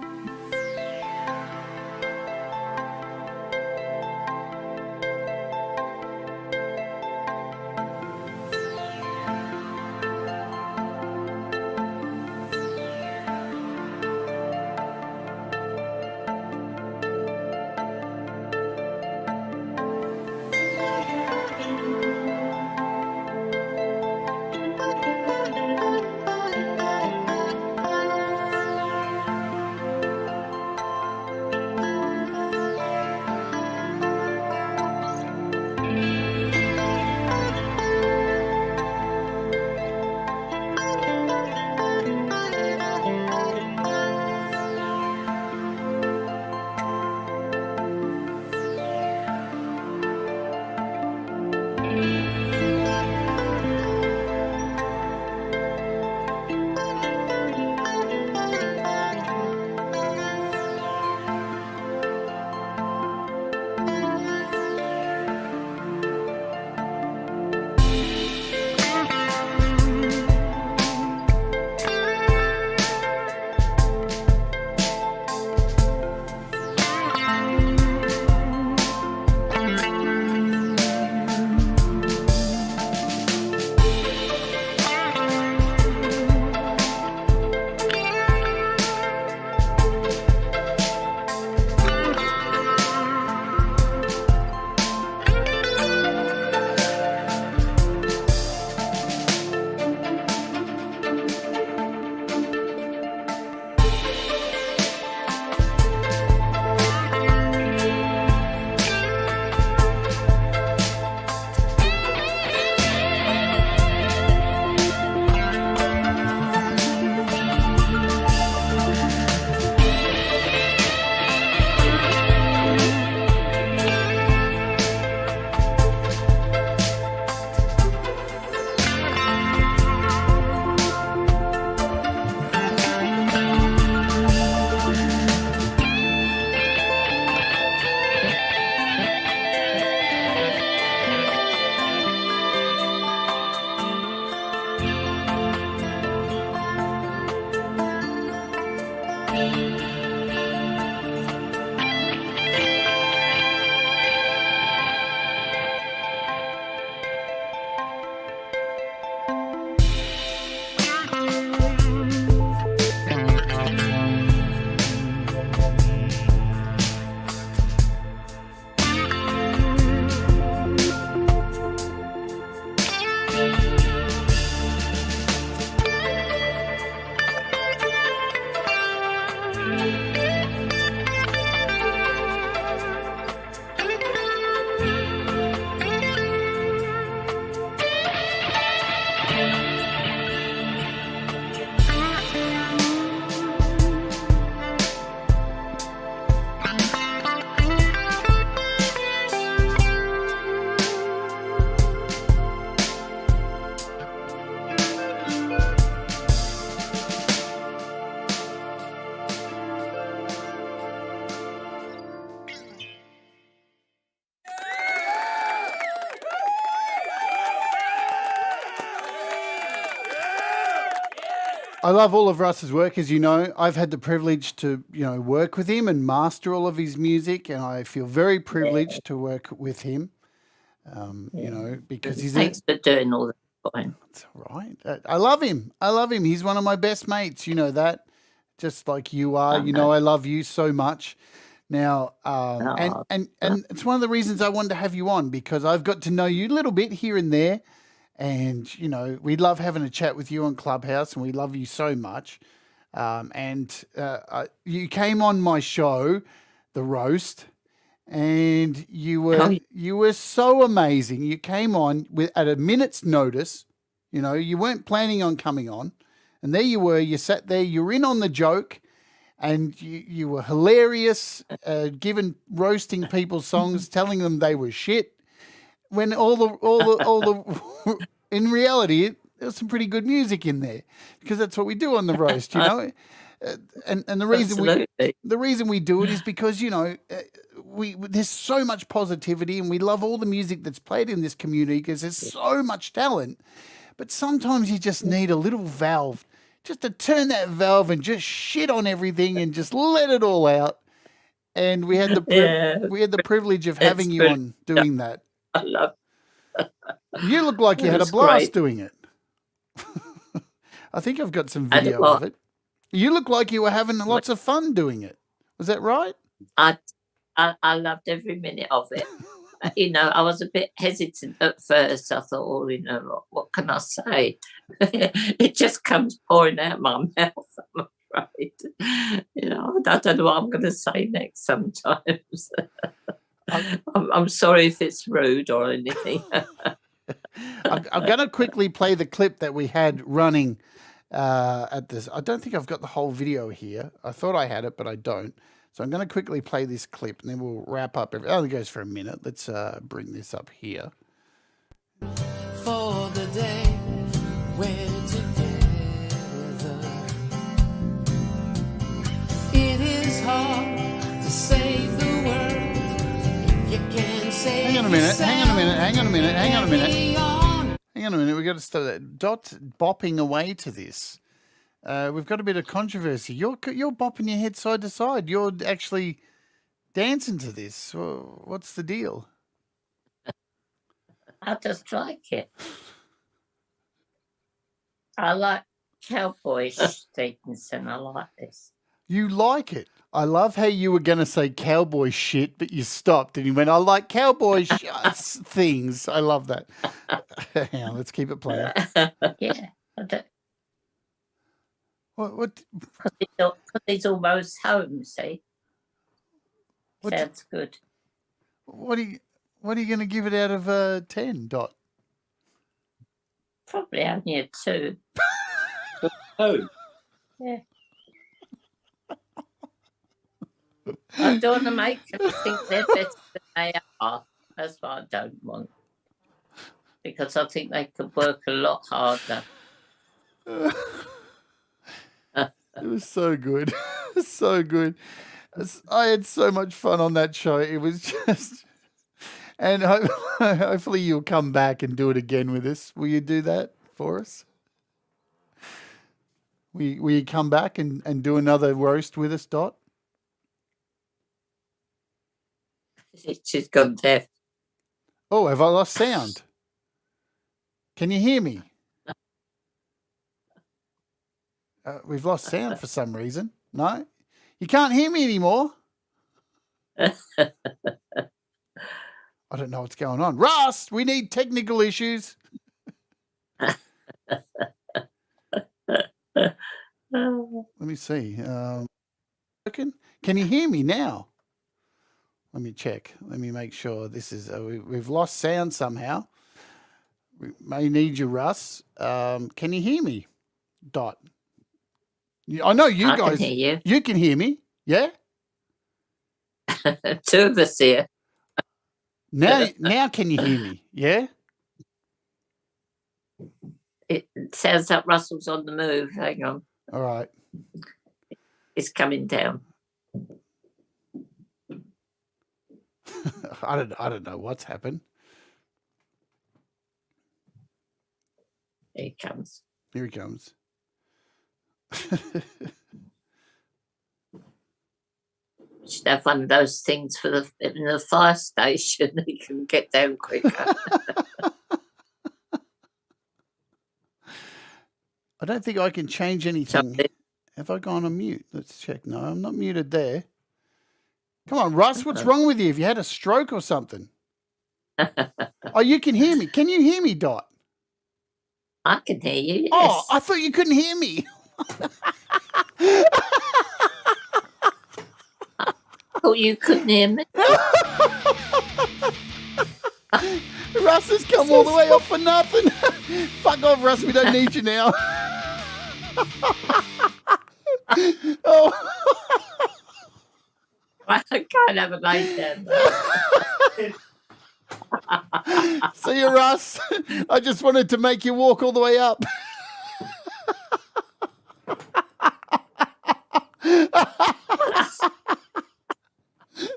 I love all of Russ's work, as you know. I've had the privilege to, work with him and master all of his music, and I feel very privileged to work with him. Because he's Thanks for doing all that for him. That's all right. I love him. He's one of my best mates. You know that, just like you are. I love you so much. Now, and it's one of the reasons I wanted to have you on, because I've got to know you a little bit here and there, and we love having a chat with you on Clubhouse, and we love you so much. You came on my show, The Roast, and you were so amazing. You came on at a minute's notice. You weren't planning on coming on, and there you were. You sat there. You were in on the joke. And you were hilarious, roasting people's songs, telling them they were shit. When all the in reality, there's some pretty good music in there, because that's what we do on the roast, And the reason we do it is because there's so much positivity, and we love all the music that's played in this community because there's so much talent. But sometimes you just need a little valve. Just to turn that valve and just shit on everything and just let it all out. And we had the privilege of having you on doing that. I love it. You look like you had a blast doing it. I think I've got some video of it. You look like you were having lots of fun doing it. Was that right? I loved every minute of it. I was a bit hesitant at first. I thought, what can I say? It just comes pouring out my mouth, I'm afraid. I don't know what I'm going to say next sometimes. I'm sorry if it's rude or anything. I'm going to quickly play the clip that we had running at this. I don't think I've got the whole video here. I thought I had it, but I don't. So I'm going to quickly play this clip, and then we'll wrap up. It only goes for a minute. Let's bring this up here. For the day we're together, it is hard to save the world if you can't save. Hang on a minute. We've got to start that. Dot bopping away to this. We've got a bit of controversy. You're bopping your head side to side. You're actually dancing to this. What's the deal? I just like it. I like Cowboys things, and I like this. You like it? I love how you were going to say cowboy shit, but you stopped and you went, I like cowboy things. I love that. Hang on, let's keep it playing. Yeah, I don't. What? Because he's almost home, see? Sounds good. What are you going to give it out of 10, Dot? Probably only a 2. Oh. Yeah. I don't want to make them think they're better than they are. That's what I don't want. Because I think they could work a lot harder. It was so good. So good. I had so much fun on that show. It was just... And hopefully you'll come back and do it again with us. Will you do that for us? Will you come back and do another roast with us, Dot? She's gone deaf. Oh, have I lost sound? Can you hear me? We've lost sound for some reason. No? You can't hear me anymore? I don't know what's going on. Russ, we need technical issues. Let me see. Can you hear me now? Let me check. Let me make sure this is... we've lost sound somehow. We may need you, Russ. Can you hear me, Dot? I know you guys. Can hear you. You can hear me, yeah? 2 of us here. Now can you hear me, yeah? It sounds like Russell's on the move. Hang on. All right. It's coming down. I don't know what's happened. Here he comes. Here he comes. We should have one of those things for in the fire station. You can get down quicker. I don't think I can change anything. Have I gone on mute? Let's check. No, I'm not muted there. Come on, Russ, what's wrong with you? Have you had a stroke or something? Oh, you can hear me. Can you hear me, Dot? I can hear you. Yes. Oh, I thought you couldn't hear me. Oh, you couldn't hear me? Russ has come all the way up for nothing. Fuck off, Russ. We don't need you now. Oh. I can't have a lay down. See you, Russ. I just wanted to make you walk all the way up.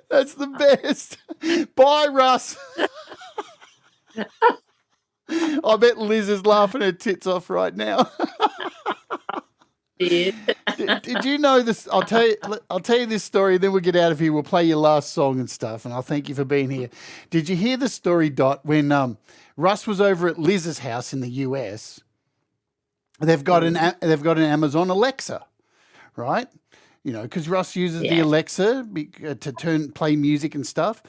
That's the best. Bye, Russ. I bet Liz is laughing her tits off right now. Yeah. Did you know this? I'll tell you this story, then we'll get out of here. We'll play your last song and stuff, and I'll thank you for being here. Did you hear the story, Dot, when Russ was over at Liz's house in the US? They've got an Amazon Alexa, right? You know, because Russ uses the Alexa to play music and stuff.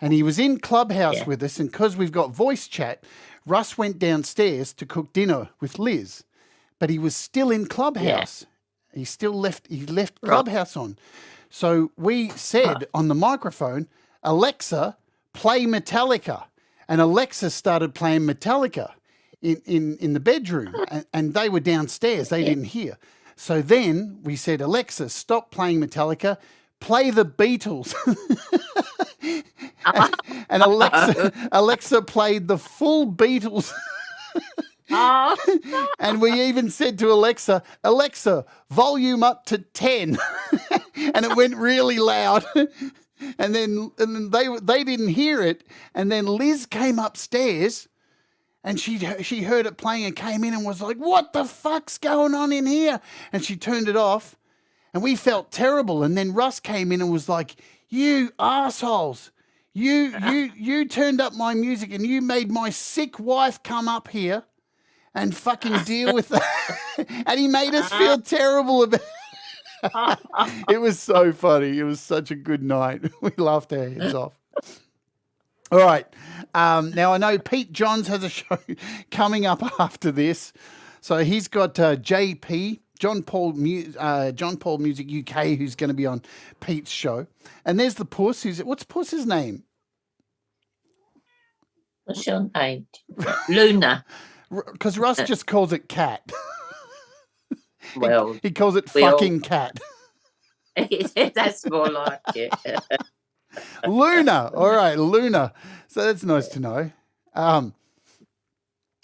And he was in Clubhouse with us, and because we've got voice chat, Russ went downstairs to cook dinner with Liz, but he was still in Clubhouse. He still left Clubhouse on. So we said on the microphone, Alexa, play Metallica. And Alexa started playing Metallica in the bedroom, and they were downstairs. They didn't hear. So then we said, Alexa, stop playing Metallica, play the Beatles. and Alexa played the full Beatles. And we even said to Alexa, volume up to 10. And it went really loud. And then they didn't hear it. And then Liz came upstairs and she heard it playing and came in and was like, what the fuck's going on in here? And she turned it off and we felt terrible. And then Russ came in and was like, you assholes, you turned up my music and you made my sick wife come up here and fucking deal with that. And he made us feel terrible about it. It was so funny. It was such a good night. We laughed our heads off. All right. Now, I know Pete Johns has a show coming up after this. So he's got JP, John Paul Music UK, who's going to be on Pete's show. And there's the Puss. What's Puss's name? What's your name? Luna. Because Russ just calls it cat. Well, he calls it fucking cat. That's more like it. Luna. All right, Luna. So that's nice to know.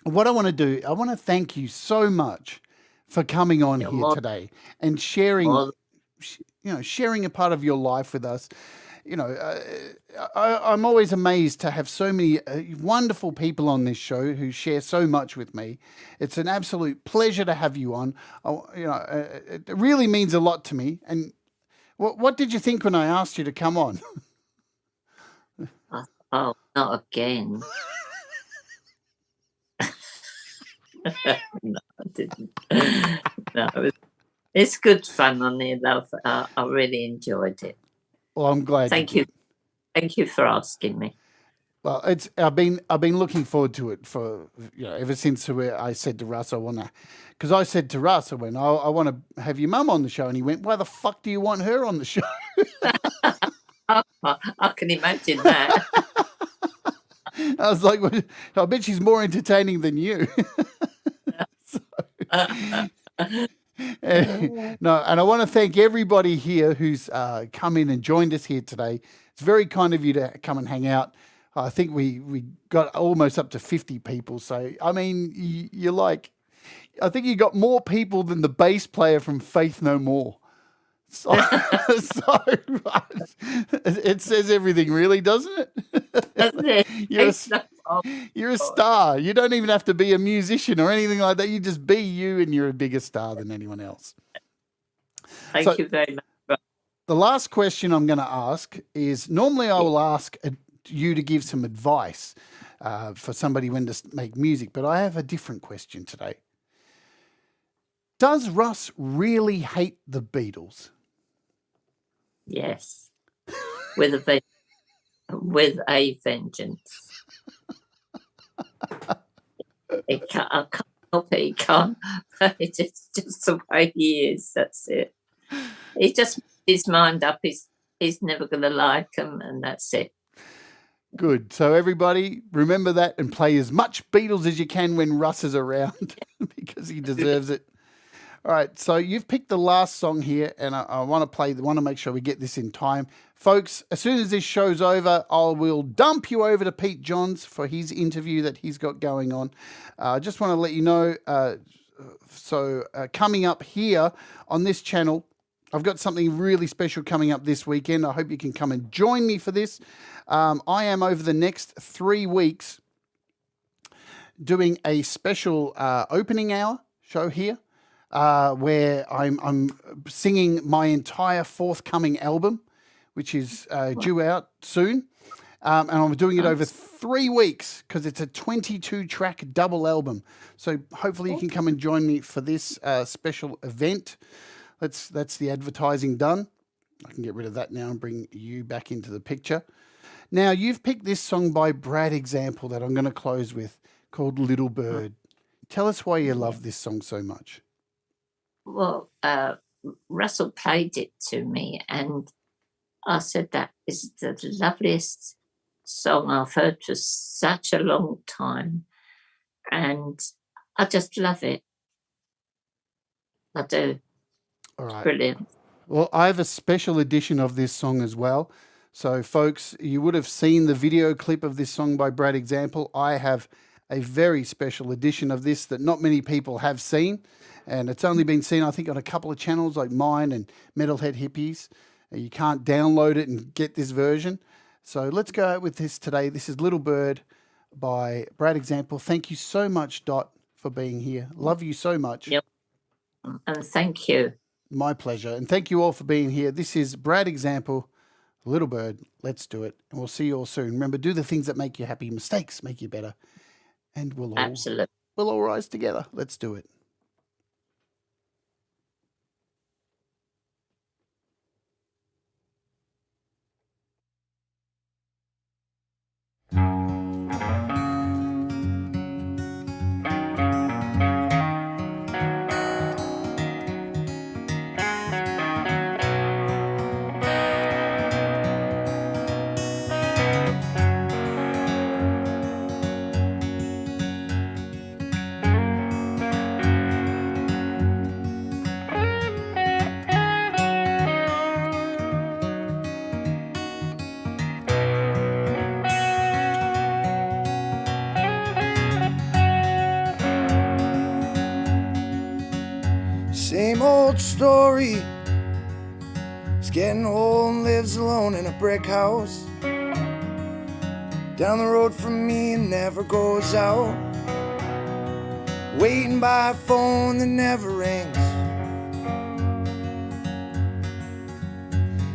What I want to do, I want to thank you so much for coming on here today and sharing, sharing a part of your life with us. You know, I'm always amazed to have so many wonderful people on this show who share so much with me. It's an absolute pleasure to have you on. It really means a lot to me. And what did you think when I asked you to come on? Oh, not again. No, I didn't. No, it's good fun on here, though. I really enjoyed it. Well, I'm glad. Thank you. Thank you for asking me. Well, I've been looking forward to it for ever since I said to Russ because I said to Russ I want to have your mum on the show, and he went, why the fuck do you want her on the show? I can imagine that. I was like, well, I bet she's more entertaining than you. No, and I want to thank everybody here who's come in and joined us here today. It's very kind of you to come and hang out. I think we got almost up to 50 people. So, I mean, I think you got more people than the bass player from Faith No More. So it says everything, really, doesn't it? Doesn't it? You're a star. You don't even have to be a musician or anything like that. You just be you, and you're a bigger star than anyone else. Thank you very much. The last question I'm going to ask is, normally I will ask you to give some advice for somebody when to make music, but I have a different question today. Does Russ really hate the Beatles? Yes, with a vengeance. I can't help it. He can't. It's just the way he is. That's it. He just made his mind up. He's never going to like them, and that's it. Good. So everybody, remember that and play as much Beatles as you can when Russ is around because he deserves it. All right, so you've picked the last song here, and I want to make sure we get this in time. Folks, as soon as this show's over, I will dump you over to Pete Johns for his interview that he's got going on. I just want to let you know, coming up here on this channel, I've got something really special coming up this weekend. I hope you can come and join me for this. I am, over the next 3 weeks, doing a special opening hour show here. Where I'm singing my entire forthcoming album, which is due out soon. And I'm doing it over 3 weeks because it's a 22-track double album. So hopefully you can come and join me for this special event. That's the advertising done. I can get rid of that now and bring you back into the picture. Now, you've picked this song by Brad Example that I'm going to close with, called Little Bird. Tell us why you love this song so much. Well, Russell played it to me, and I said that is the loveliest song I've heard for such a long time, and I just love it. I do. All right. Brilliant. Well, I have a special edition of this song as well. So, folks, you would have seen the video clip of this song by Brad Example. I have a very special edition of this that not many people have seen. And it's only been seen, I think, on a couple of channels like mine and Metalhead Hippies. You can't download it and get this version. So let's go out with this today. This is Little Bird by Brad Example. Thank you so much, Dot, for being here. Love you so much. Yep. And thank you. My pleasure. And thank you all for being here. This is Brad Example, Little Bird. Let's do it. And we'll see you all soon. Remember, do the things that make you happy. Mistakes make you better. And we'll all rise together. Let's do it. Same old story. He's getting old and lives alone in a brick house. Down the road from me and never goes out. Waiting by a phone that never rings.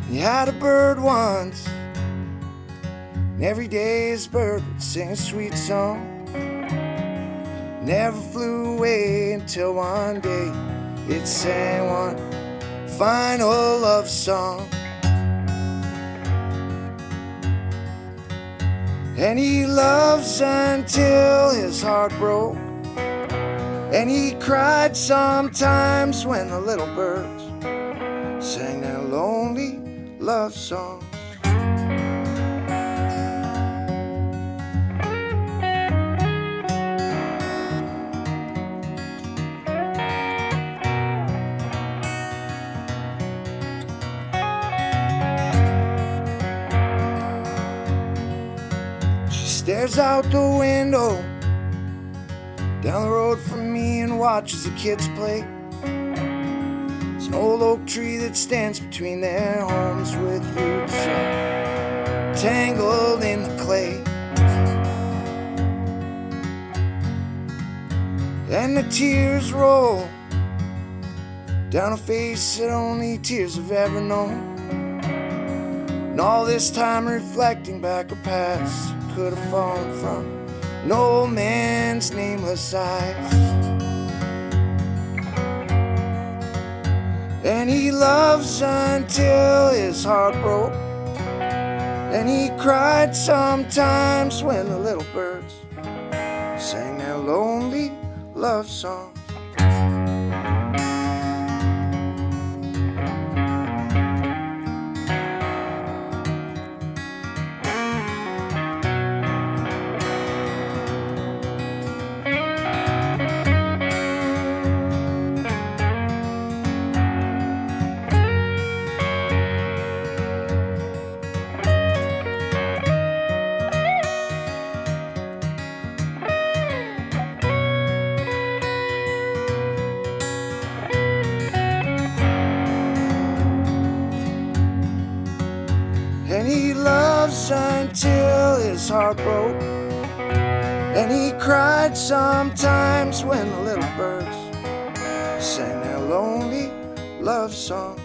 He had a bird once, and every day his bird would sing a sweet song. Never flew away until one day it sang one final love song. And he loves until his heart broke. And he cried sometimes when the little birds sang their lonely love songs. Stares out the window down the road from me and watches the kids play. It's an old oak tree that stands between their homes with roots tangled in the clay. And the tears roll down a face that only tears have ever known. And all this time reflecting back a past could have fallen from an old man's nameless eyes. And he loves until his heart broke, and he cried sometimes when the little birds sang their lonely love songs. And he loves until his heart broke, and he cried sometimes when the little birds sang their lonely love songs.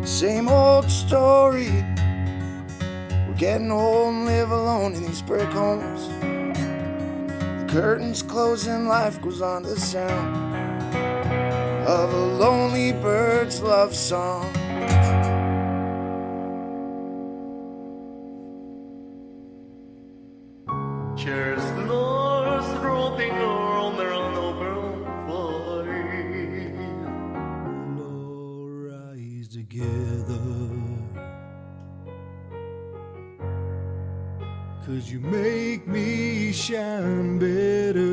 Same old story, we're getting old and live alone in these brick homes. The curtains close and life goes on to the sound of a lonely bird's love song. Cheers, Lord's roping on their noble voice. We'll all rise together, 'cause you make me shine better.